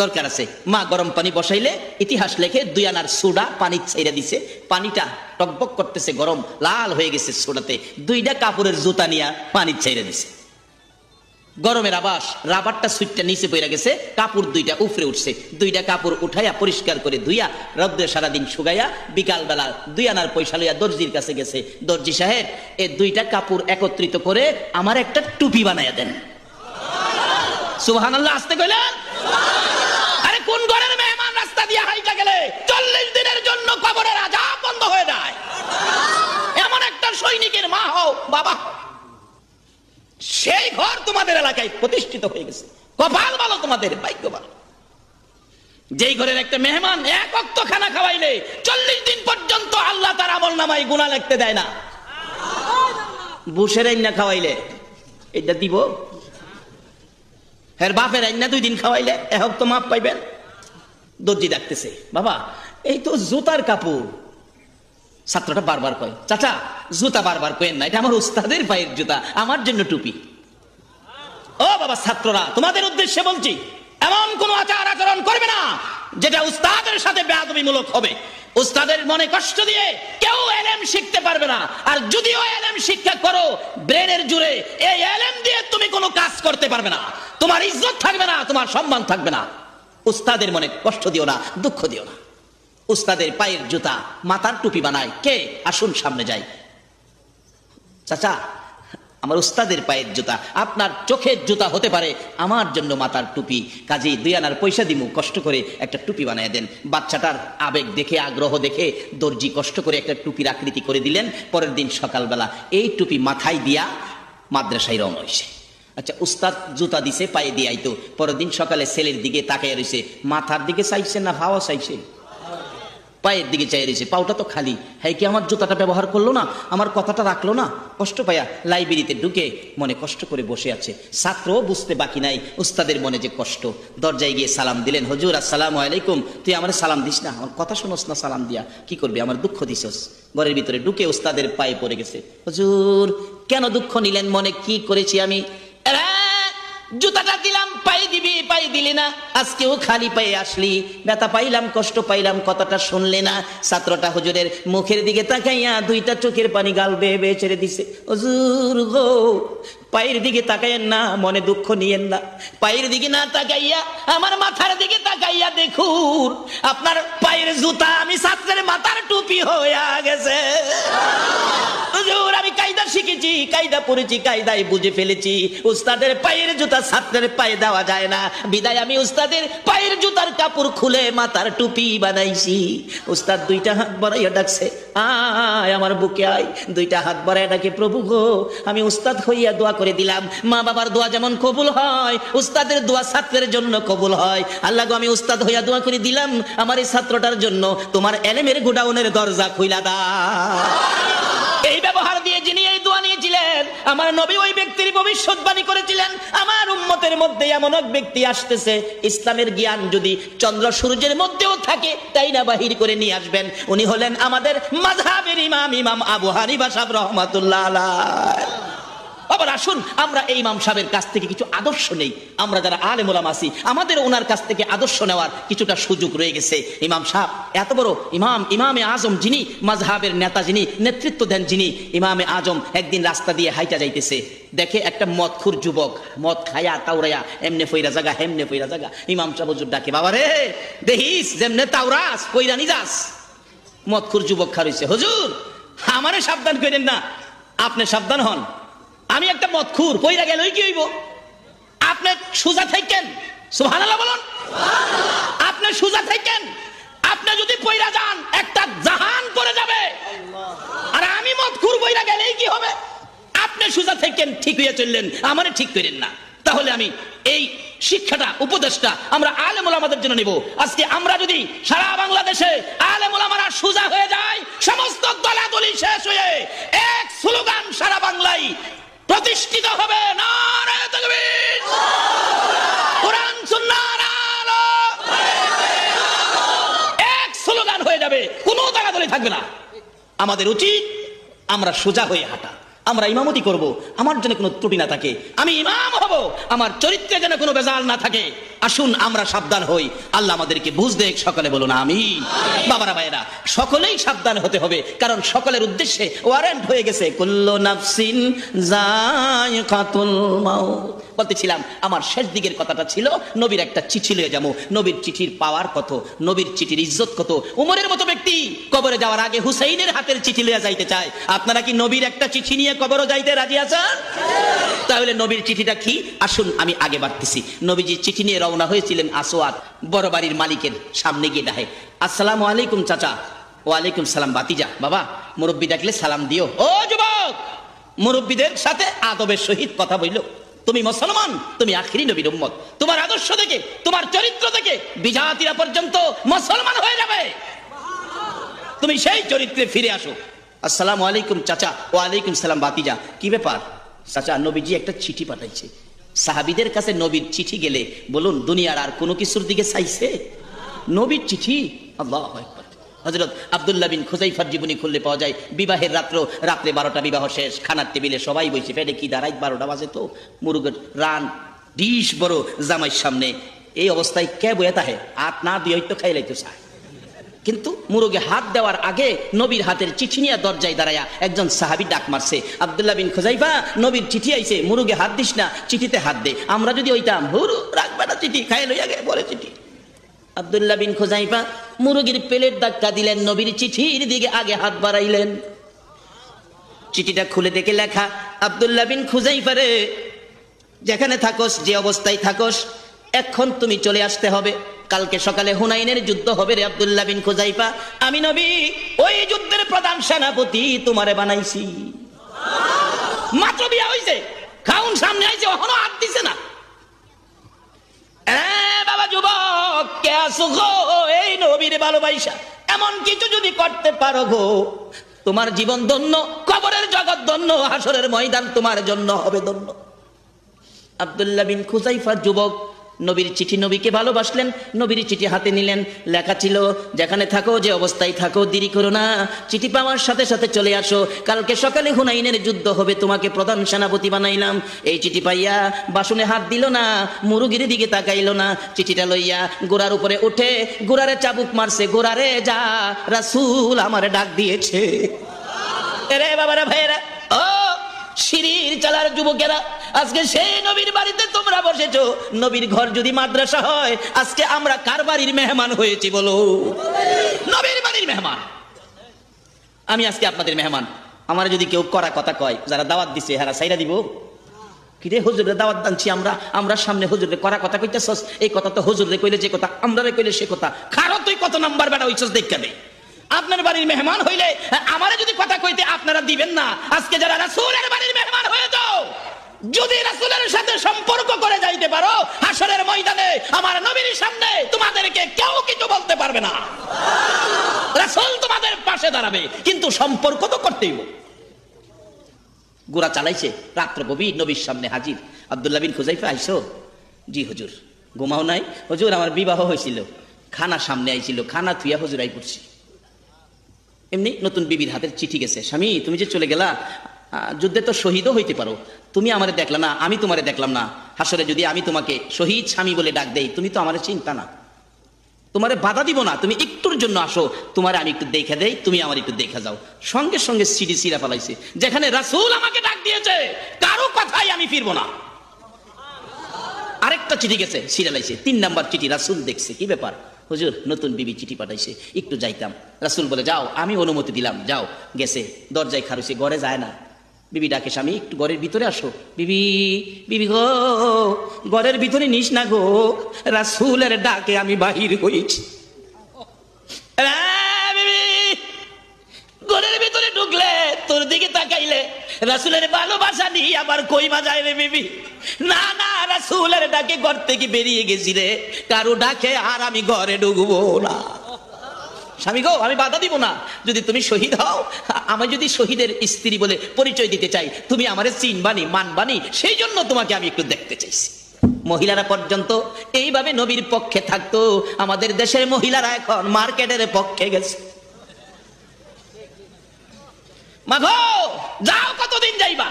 দরকার আছে। মা গরম পানি বসাইলে, ইতিহাস লেখে 2 আনার সোডা পানি ছেড়ে দিছে, পানিটা টকবক করতেছে, গরম লাল হয়ে গেছে সোডাতে, 2টা কাপড়ের জুতা নিয়ে পানি ছেড়ে দিছে। গরমের আবাস, রাবারটা সুইটটা নিচে পড়ে গেছে, কাপড় 2টা উপরে উঠছে, 2টা কাপড় উঠাইয়া পরিষ্কার করে ধুইয়া রোদে সারাদিন শুকাইয়া বিকাল বেলা 2 আনার পয়সা লইয়া দর্জির কাছে গেছে, দর্জি সাহেব এই 2টা কাপড় একত্রিত করে আমার একটা টুপি বানাইয়া দেন। সুবহানাল্লাহ, আসতে কইলেন? আরে কোন ঘরের মেহমান রাস্তা দিয়ে হাইটা গেলে 40 দিনের জন্য কবরের আযাব বন্ধ হয়ে যায়? এমন একটা সৈনিকের মা হও বাবা, সেই ঘর তোমাদের এলাকায় প্রতিষ্ঠিত হয়ে গেছে। কপাল ভালো তোমাদের, ভাগ্য ভালো। যেই ঘরের একটা মেহমান এক ওয়াক্ত খানা খাওয়াইলে 40 দিন পর্যন্ত আল্লাহ তার আমলনামায় গুনাহ লিখতে দেয় না। বুশের আইনা খাওয়াইলে এটা দিব, হের বাপের আইনা 2 দিন খাওয়াইলে এক তো মাপ পাইবেন। দর্জি ডাকতেছে, বাবা এই তো জুতার কাপড়। ছাত্রটা বারবার কয়, চাচা জুতা বারবার কয়েন না, এটা আমার উস্তাদের পায়ের জুতা, আমার জন্য টুপি। ও বাবা ছাত্ররা, তোমাদের উদ্দেশ্যে বলছি, এমন কোন আচার আচরণ করবে না যেটা উস্তাদের সাথে বেয়াদবিমূলক হবে। উস্তাদের মনে কষ্ট দিয়ে কেউ এলেম শিখতে পারবে না। আর যদিও এলেম শিক্ষা করো ব্রেনের জুড়ে, এই এলেম দিয়ে তুমি কোনো কাজ করতে পারবে না, তোমার ইজ্জত থাকবে না, তোমার সম্মান থাকবে না। উস্তাদের মনে কষ্ট দিও না, দুঃখ দিও না। উস্তাদের পায়ের জুতা মাথার টুপি বানায় কে? আসুন সামনে যাই। চাচা আমার উস্তাদের পায়ের জুতা, আপনার চোখের জুতা হতে পারে, আমার জন্য মাথার টুপি। কাজেই 2 আনার পয়সা দিমু, কষ্ট করে একটা টুপি বানায় দেন। বাচ্চাটার আবেগ দেখে, আগ্রহ দেখে দর্জি কষ্ট করে একটা টুপির আকৃতি করে দিলেন। পরের দিন সকালবেলা এই টুপি মাথায় দিয়া মাদ্রাসায় রওনা হইছে। আচ্ছা উস্তাদ জুতা দিছে, পায়ে দিয়ে আইতো। পরের দিন সকালে ছেলের দিকে তাকাইয়া রইছে, মাথার দিকে চাইছে না হাওয়া চাইছে? পায়ের দিকে চাই রয়েছে, পাউটা তো খালি। হ্যাঁ কি আমার জুতাটা ব্যবহার করলো না, আমার কথাটা রাখলো না? কষ্ট পায়া লাইব্রেরিতে ঢুকে মনে কষ্ট করে বসে আছে। ছাত্র বুঝতে বাকি নাই উস্তাদের মনে যে কষ্ট। দরজায় গিয়ে সালাম দিলেন, হুজুর আসসালামু আলাইকুম। তুই আমার সালাম দিস না, আমার কথা শোনস না সালাম দিয়া, কি করবি, আমার দুঃখ দিছস। ঘরের ভিতরে ঢুকে উস্তাদের পায়ে পড়ে গেছে। হুজুর কেন দুঃখ নিলেন মনে, কি করেছি আমি? জুতাটা দিলাম, পায়ে দিবি, পায়ে দিলি না, আজকেও খালি পায়ে আসলি, ব্যথা পাইলাম, কষ্ট পাইলাম, কথাটা শুনলে না। ছাত্রটা হুজুরের মুখের দিকে তাকাইয়া 2টা চোখের পানি গাল বেয়ে বেয়ে ছেড়ে দিছে। হুজুর গো, পায়ের দিকে তাকাইয়েন না, মনে দুঃখ নিয়েন না। পায়ের দিকে না তাকাইয়া আমার মাথার দিকে তাকাইয়া দেখুন, আপনার পায়ের জুতা আমি ছাত্রের মাথার টুপি হয়ে গেছে। হুজুর আমি কায়দা শিখেছি, কায়দা পড়েছি, কায়দায় বুঝে ফেলেছি, উস্তাদের পায়ের জুতা ছাত্রের পায়ে দেওয়া যায় না, বিদায় আমি উস্তাদের পায়ের জুতার কাপড় খুলে মাথার টুপি বানাইছি। উস্তাদ 2টা হাত বাড়াইয়া ডাকছে, আয় আমার বুকে আয়। 2টা হাত বাড়াইয়া ডাকে, প্রভু গো আমি উস্তাদ হইয়া দোয়া করে দিলাম, মা বাবার দোয়া যেমন কবুল হয় উস্তাদের দোয়া ছাত্রের জন্য কবুল হয়। আল্লাহ গো আমি উস্তাদ হইয়া দোয়া করে দিলাম, আমার এই ছাত্রটার জন্য তোমার এলেমের গোডাউনের দরজা খুইলা দাও। এই ব্যবহার দিয়ে যিনি এই দোয়া নিয়েছিলেন, আমার নবী ওই ব্যক্তির ভবিষ্যৎবাণী করেছিলেন, আমার উম্মতের মধ্যে এমন এক ব্যক্তি আসতেছে, ইসলামের জ্ঞান যদি চন্দ্র সূর্যের মধ্যেও থাকে তাই না বাহির করে নিয়ে আসবেন। উনি হলেন আমাদের মাযহাবের ইমাম, ইমাম আবু হানিফা সাহেব রাহমাতুল্লাহ আলাইহি। আবার আসুন আমরা এই ইমাম সাহেবের কাছ থেকে কিছু আদর্শ নেই। আমরা যারা আলেম ওলামা আছি আমাদের ওনার কাছ থেকে আদর্শ নেওয়ার কিছুটা সুযোগ রয়ে গেছে। ইমাম সাহেব এত বড় ইমাম, ইমামে আজম যিনি, মাযহাবের নেতা যিনি, নেতৃত্ব দেন যিনি, ইমামে আজম একদিন রাস্তা দিয়ে হাইটা যাইতেছে, দেখে একটা মদখুর যুবক মদ খায়া তাওরায়া এমনে ফইরা জায়গা হেমনে ফইরা জায়গা। ইমাম সাহেব হুজুর ডাকে, বাবা রে দেখিস যেমনে তাওরাস কইরা নি যাস। মদখুর যুবক খারইছে, হুজুর আমারে সাবধান করেন না, আপনি সাবধান হন, আমি একটা মদখুর, পইরা গেলই কি হইব? আপনি সুজা থাকেন, সুবহানাল্লাহ বলুন, আপনি সুজা থাকেন, আপনি যদি পইরা যান একটা জাহান পড়ে যাবে, আর আমি মদখুর পইরা গেলেই কি হবে? আপনি সুজা থাকেন, ঠিক হইয়া চললেন, আমারে ঠিক করেন না। তাহলে আমি এই শিক্ষাটা, উপদেশটা আমরা আলেম ওলামাদের জন্য নিব। আজকে আমরা যদি সারা বাংলাদেশে আলেম ওলামারা সুজা হয়ে যায়, সমস্ত দলাদলি শেষ হয়ে এক স্লোগান সারা বাংলায় প্রতিষ্ঠিত হবে, নারায়ে তাকবীর, কোরআন সুন্নাহর আলো, এক স্লোগান হয়ে যাবে, কোনো দলাদলি থাকবে না। আমাদের উচিত আমরা সোজা হয়ে হাঁটা, আমরা ইমামতি করব, আমার জন্য কোনো ত্রুটি না থাকে, আমি ইমাম হব, আমার চরিত্রে যেন কোনো বেজাল না থাকে। আসুন আমরা সাবধান হই, আল্লাহ আমাদেরকে বুঝ দেখ, সকলে বলুন আমিন। বাবারা ভাইয়েরা, সকলেই সাবধান হতে হবে, কারণ সকলের উদ্দেশ্যে ওয়ারেন্ট হয়ে গেছে, কুল্লু নাফসিন যায়িকাতুল মাউত। বলতেছিলাম আমার শেষ দিকের কথাটা ছিল নবীর একটা চিঠি লয়ে যাবো। নবীর চিঠির পাওয়ার কত, নবীর চিঠির ইজ্জত কত। উমরের মতো ব্যক্তি কবরে যাওয়ার আগে হুসাইনের হাতের চিঠি লইয়া যাইতে চায়। আপনারা কি নবীর একটা চিঠি নিয়ে কবরে যাইতে রাজি আছেন? তাহলে নবীর চিঠিটা কি? আসুন আমি আগে বাড়তেছি। নবীজি চিঠি নিয়ে রওনা হয়েছিলেন আসওয়াদ, বড় বাড়ির মালিকের সামনে গিয়ে ডাকে, আসসালামু আলাইকুম চাচা। ওয়ালাইকুম সালাম বাতিজা। বাবা মুরব্বী ডাকলে সালাম দিও। ও যুবক, মুরব্বীদের সাথে আদবের সহিত কথা বইল। তুমি মুসলমান, তুমি আখিরি নবীর উম্মত, তোমার আদর্শ থেকে, তোমার চরিত্র থেকে বিজাতিরা পর্যন্ত মুসলমান হয়ে যাবে। তুমি সেই চরিত্রে ফিরে আসো। আসসালামু আলাইকুম চাচা। ওয়ালাইকুম সালাম বাতিজা। কি ব্যাপার চাচা? নবীজি একটা চিঠি পাঠাইছে। সাহাবীদের কাছে নবীর চিঠি গেলে বলুন দুনিয়ার আর কোনো কিছুর দিকে চাইছে? নবীর চিঠি, আল্লাহু আকবার। হযরত আব্দুল্লাহ বিন খুযাইফার জীবনী খুললে পাওয়া যায়, বিবাহের রাত্রে 12টা বিবাহ শেষ, খানার টেবিলে সবাই বসে, পেটে কি দাঁড়াই 12টা বাজে তো, মুরগের রান ডিশ বড় জামাইয়ের সামনে। এই অবস্থায় কে বয়ে তাহে হাত না দিয়ে হয়তো খাই লাইতে চায়, কিন্তু মুরগে হাত দেওয়ার আগে নবীর হাতের চিঠি নিয়ে দরজায় দাঁড়ায়া একজন সাহাবী ডাক মারছে, আব্দুল্লাহ বিন খুযাইফা নবীর চিঠি আইছে, মুরগে হাত দিস না, চিঠিতে হাত দে। আমরা যদি হইতাম হুরু রাখবে না চিঠি, খাই লইয়া গে বলে চিঠি। আব্দুল্লাহ বিন খুযাইফা মুরগির প্লেট ধাক্কা দিলেন, নবীর চিঠির দিকে আগে হাত বাড়াইলেন। চিঠিটা খুলে দেখে লেখা, আব্দুল্লাহ বিন খুযাইফা রে, যেখানে থাকোস, যে অবস্থায় থাকোস, এখন তুমি চলে আসতে হবে। কালকে সকালে হুনাইনের যুদ্ধ হবে রে আব্দুল্লাহ বিন খুযাইফা। আমি নবী ওই যুদ্ধের প্রধান সেনাপতি তোমারে বানাইছি। মাত্র বিয়া হইছে, খাউন সামনে আইছে, এখনো হাত দিছে না। বাবা যুবক, কে আসো গো এই নবীর ভালোবাসা, এমন কিছু যদি করতে পারো গো, তোমার জীবন ধন্য, কবরের জগৎ ধন্য, হাসরের ময়দান তোমার জন্য হবে ধন্য। আব্দুল্লাহ বিন খুযাইফা যুবক নবীর চিঠি, নবীকে ভালোবাসলেন, নবীর চিঠি হাতে নিলেন। লেখা ছিল, যেখানে থাকো, যে অবস্থায় থাকো, দেরি করো না, চিঠি পাওয়ার সাথে সাথে চলে আসো। কালকে সকালে হুনাইনের যুদ্ধ হবে, তোমাকে প্রধান সেনাপতি বানাইলাম। এই চিঠি পাইয়া বাসনে হাত দিল না, মুরগির দিকে তাকাইল না, চিঠিটা লইয়া গোড়ার উপরে উঠে গোড়ারে চাবুক মারছে। গোড়ারে যা, রাসূল আমারে ডাক দিয়েছে। এরে বাবারা ভাইয়েরা, ও সিঁড়ির চালার যুবকেরা, আজকে সেই নবীর বাড়িতে তোমরা বসেছো। নবীর ঘর যদি মাদ্রাসা হয়, আজকে আমরা কার বাড়ির মেহমান হয়েছি বলো? নবীর বাড়ির মেহমান। আমি আজকে আপনাদের মেহমান। আমার যদি কেউ করা কথা কয়, যারা দাওয়াত দিছে হারা সাইরা দিব, কি রে হুজুরের দাওয়াত দানছি আমরা সামনে হুজুরে করা কথা কইতেছস, এই কথা তো হুজুরে কইলে যে কথা, আমরা কইলে সে কথা। খারো তুই কত নাম্বার বেটা হইছস দেখা দে। আপনার বাড়ির মেহমান হইলে আমারে যদি কথা কইতে আপনারা দিবেন না। আজকে যারা রাসূলের বাড়ির মেহমান হয়ে যাও, যদি রাসূলের সাথে সম্পর্ক করে যাইতে পারো, হাসরের ময়দানে আমার নবীর সামনে তোমাদেরকে কেউ কিছু বলতে পারবে না। রাসূল তোমাদের পাশে দাঁড়াবে, কিন্তু সম্পর্ক তো করতেই হবে। গোড়া চালাইছে, রাত্র গভীর, নবীর সামনে হাজির। আব্দুল্লাহ বিন খুজাইফা, আইসো? জি হুজুর। ঘুমাও নাই? হুজুর আমার বিবাহ হয়েছিল, খানা সামনে আইছিল, খানা থুইয়া হুজুর আই পড়ছি। এমনি নতুন বিবির হাতের চিঠি গেছে, স্বামী তুমি যে চলে গেলা, যুদ্ধে তো শহীদও হইতে পারো, তুমি আমারে দেখলা না, আমি তোমারে দেখলাম না, হাসরে যদি আমি তোমাকে শহীদ স্বামী বলে ডাক দেই, তুমি তো আমারে চিন্তা না, তোমারে বাধা দিব না, তুমি একটুর জন্য আসো, তোমারে আমি একটু দেখে দেই, তুমি আমার একটু দেখে যাও। সঙ্গে সঙ্গে চিঠি ছিঁড়া ফেলাইছে, যেখানে রাসূল আমাকে ডাক দিয়েছে কারো কথাই আমি ফিরবো না। আরেকটা চিঠি গেছে, ছিঁড়া লাইছে, 3 নাম্বার চিঠি। রাসূল দেখছে, কি ব্যাপার হুজুর, নতুন বিবি চিঠি পাঠাইছে, একটু যাইতাম। রাসূল বলে যাও, আমি অনুমতি দিলাম, যাও। গেছে, দরজায় খারুছে, ঘরে যায় না। বিবি ডাকে, স্বামী একটু ঘরের ভিতরে আসো। বিবি, বিবি গো, ঘরের ভিতরে নিস না গো, রাসূলের ডাকে আমি বাহির হইছি। ঘরের ভিতরে ঢুকলে, তোর দিকে তাকাইলে রাসূলের ভালোবাসা নিয়ে আবার কই বাজায় রে বিবি। না না, রাসূলের ডাকে ঘর থেকে বেরিয়ে গেছি রে, কারো ডাকে আর আমি ঘরে ঢুকবো না। স্বামী গো, আমি বাধা দিব না, যদি তুমি শহীদ হও, আমি যদি শহীদের স্ত্রী বলে পরিচয় দিতে চাই, তুমি আমারে চিনবানি, মানবানি, সেই জন্য তোমাকে আমি একটু দেখতে চাইছি। মহিলারা পর্যন্ত এইভাবে নবীর পক্ষে থাকতো, আমাদের দেশের মহিলারা এখন মার্কেটের পক্ষে গেছে। মাগো যাও, কতদিন যাইবা?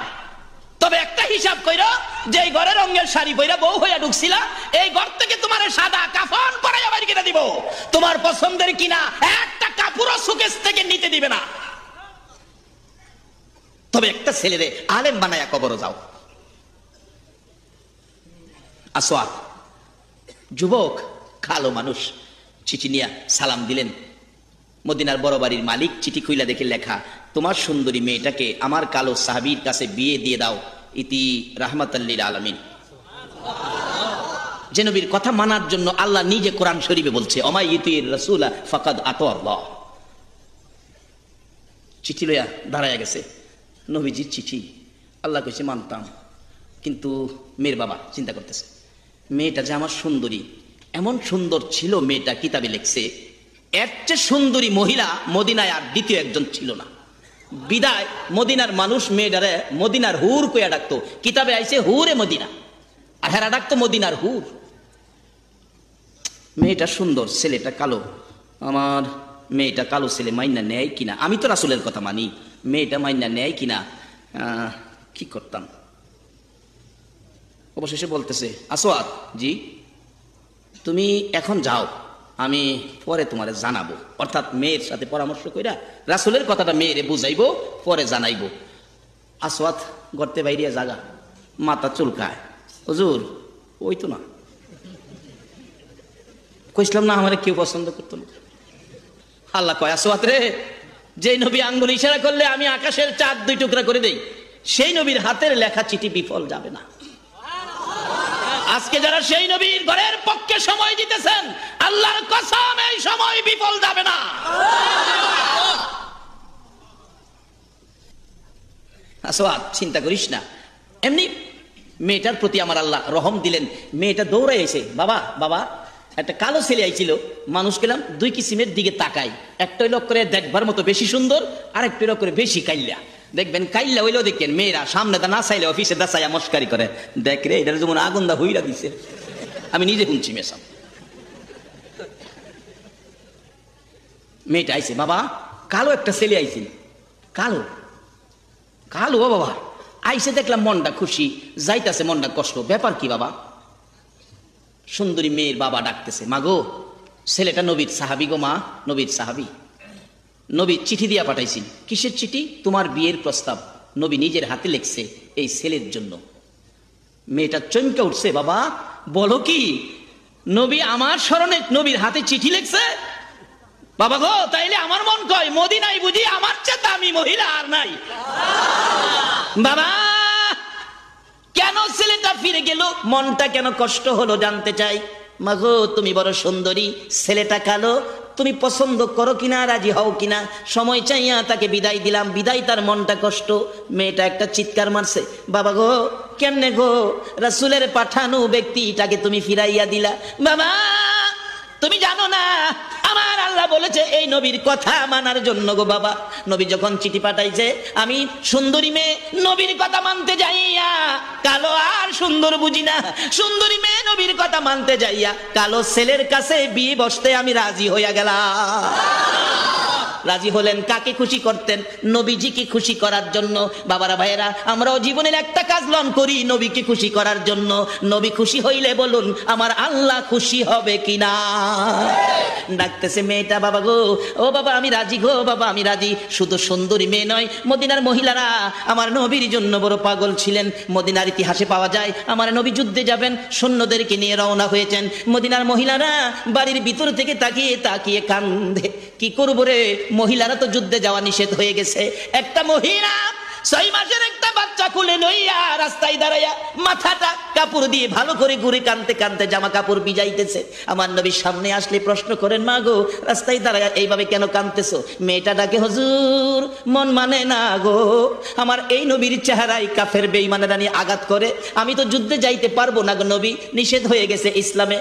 তবে একটা হিসাব কইরো, যে ঘরের রঙের শাড়ি পইরা বউ হইয়া ঢুকছিলা, এই ঘর থেকে তোমার সাদা কাফন পরাইয়া বাড়ি কিনে দিব, তোমার পছন্দের কিনা একটা কাপড়ও সুকেশ থেকে নিতে দিবে না। তবে একটা ছেলেরে আলেম বানায়া কবরও যাও। আসওয়াদ যুবক, কালো মানুষ, চিঠি নিয়া সালাম দিলেন। মদিনার বড় বাড়ির মালিক চিঠি খুইলা দেখে লেখা, তোমার সুন্দরী মেয়েটাকে আমার কালো সাহাবীর কাছে বিয়ে দিয়ে দাও, ইতি রাহমাতাল লিল আলামিন। যে নবীর কথা মানার জন্য আল্লাহ নিজে কোরআন শরীফে বলছে, অমাই ইতির রাসূলা ফাকাদ আতা আল্লাহ। চিঠি লইয়া দাঁড়ায়া গেছে, নবীজির চিঠি। আল্লাহ কইছে মানতাম, কিন্তু মেয়ের বাবা চিন্তা করতেছে, মেয়েটা যে আমার সুন্দরী, এমন সুন্দর ছিল মেয়েটা, কিতাবে লিখছে এর চেয়ে সুন্দরী মহিলা মদিনায় আর দ্বিতীয় একজন ছিল না। বিদায় মদিনার মানুষ মেয়েটারে মদিনার হুর কইয়া ডাকতো, কিতাবে আইছে হুরে মদিনা, আর হেরা ডাকতো মদিনার হুর। মেয়েটা সুন্দর, ছেলেটা কালো, আমার মেয়েটা কালো ছেলে মাইনা নেয় কিনা, আমি তো রাসূলের কথা মানি, মেয়েটা মাইনা নেয় কিনা কি করতাম। অবশেষে বলতেছে, আসওয়াদ জি, তুমি এখন যাও, আমি পরে তোমারে জানাবো, অর্থাৎ মেয়ের সাথে পরামর্শ কইরা রাসূলের কথাটা মেয়েরে বুঝাইবো, পরে জানাইবো। আসওয়াদ গর্তে বাইরিয়া জাগা, মাথা চুলকায়, হুজুর ওই তো না, কইছিলাম না আমারে কেউ পছন্দ করতো না। আল্লাহ কয়, আসওয়াদ রে, যেই নবী আঙ্গুল ইশারা করলে আমি আকাশের চাঁদ 2 টুকরা করে দেই, সেই নবীর হাতের লেখা চিঠি বিফল যাবে না। আজকে যারা সেই নবীর ঘরের পক্ষে সময় দিতেছেন, আল্লাহর কসম এই সময় বিফল যাবে না। আসওয়াদ চিন্তা করিস না, এমনি মেয়েটার প্রতি আমার আল্লাহ রহম দিলেন। মেয়েটা দৌড়াই আইছে, বাবা বাবা, একটা কালো ছেলে আইছিল, মানুষ গেলাম 2 কিসিমের দিকে তাকাই, একটা হইল করে দেখবার মতো বেশি সুন্দর, আর একটা হইল করে বেশি কাইল্লা। দেখবেন কাইল্লা হইলেও দেখেন মেয়েরা সামনে দা না চাইলে অফিসে দা চাইয়া মস্কারি করে, দেখ রে এটার যেমন আগুন দা হইরা দিছে, আমি নিজে শুনছি মেশাম। মেয়েটা আইছে, বাবা কালো একটা ছেলে আইছিল, কালো কালো বাবা আইসে, দেখলাম মনটা খুশি, যাইতাছে মনটা কষ্ট, ব্যাপার কি বাবা? সুন্দরী মেয়ের বাবা ডাকতেছে, মাগো ছেলেটা নবীর সাহাবী গো, মা নবীর সাহাবী, নবী চিঠি দিয়া পাঠাইছিল। কিসের চিঠি? তোমার বিয়ের প্রস্তাব, নবী নিজের হাতে লিখছে এই ছেলের জন্য। মেয়েটা চমকে উঠছে, বাবা বলো কি, নবী আমার স্মরণে নবীর হাতে চিঠি লিখছে? বাবা গো, তাইলে আমার মন কয় মদিনায় বুঝি আমার চেয়ে দামি মহিলা আর নাই। বাবা কেন ছেলেটা ফিরে গেল, মনটা কেন কষ্ট হলো জানতে চাই। মাগো তুমি বড় সুন্দরী, ছেলেটা কালো, তুমি পছন্দ করো কিনা, রাজি হও কিনা। সময় চাইয়া তাকে বিদায় দিলাম, বিদায় তার মনটা কষ্ট। মেয়েটা একটা চিৎকার মারছে, বাবা গো কেমনে গো, রাসূলের পাঠানো ব্যক্তিটাকে তুমি ফিরাইয়া দিলা। বাবা তুমি জানো না আমার আল্লাহ বলেছে এই নবীর কথা মানার জন্য গো বাবা। নবী যখন চিঠি পাঠাইছে, আমি সুন্দরী মেয়ে নবীর কথা মানতে যাইয়া কালো আর সুন্দর বুঝি না, সুন্দরী মেয়ে নবীর কথা মানতে যাইয়া কালো ছেলের কাছে বিয়ে বসতে আমি রাজি হইয়া গেলাম। রাজি হলেন কাকে খুশি করতেন? নবীজিকে খুশি করার জন্য। বাবারা ভাইয়েরা, আমরাও জীবনের একটা কাজ লন করি নবীকে খুশি করার জন্য। নবী খুশি হইলে বলুন আমার আল্লাহ খুশি হবে কিনা। ডাকতেছে মেয়েটা, বাবা গো, ও বাবা আমি রাজি গো, বাবা আমি রাজি। শুধু সুন্দরী মেয়ে নয়, মদিনার মহিলারা আমার নবীর জন্য বড় পাগল ছিলেন। মদিনার ইতিহাসে পাওয়া যায় আমার নবী যুদ্ধে যাবেন, সৈন্যদেরকে নিয়ে রওনা হয়েছেন। মদিনার মহিলারা বাড়ির ভিতর থেকে তাকিয়ে তাকিয়ে কান্দে। কি করবো রে, মহিলারা তো যুদ্ধে যাওয়া নিষেধ হয়ে গেছে। একটা মহিলা 6 মাসের একটা বাচ্চা কোলে লইয়া রাস্তায় দাঁড়াইয়া মাথাটা কাপড় দিয়ে ভালো করে ঘুরে কানতে কানতে জামা কাপড় ভিজাইতেছে। আমার নবীর সামনে আসলে প্রশ্ন করেন, মা গো রাস্তায় দাঁড়াইয়া এইভাবে কেন কানতেছো? মেয়েটা ডাকে, হুজুর মন মানে না গো, আমার এই নবীর চেহারায় কাফের বেঈমানেরা নিয়ে আঘাত করে, আমি তো যুদ্ধে যাইতে পারবো না গো নবী, নিষেধ হয়ে গেছে ইসলামে,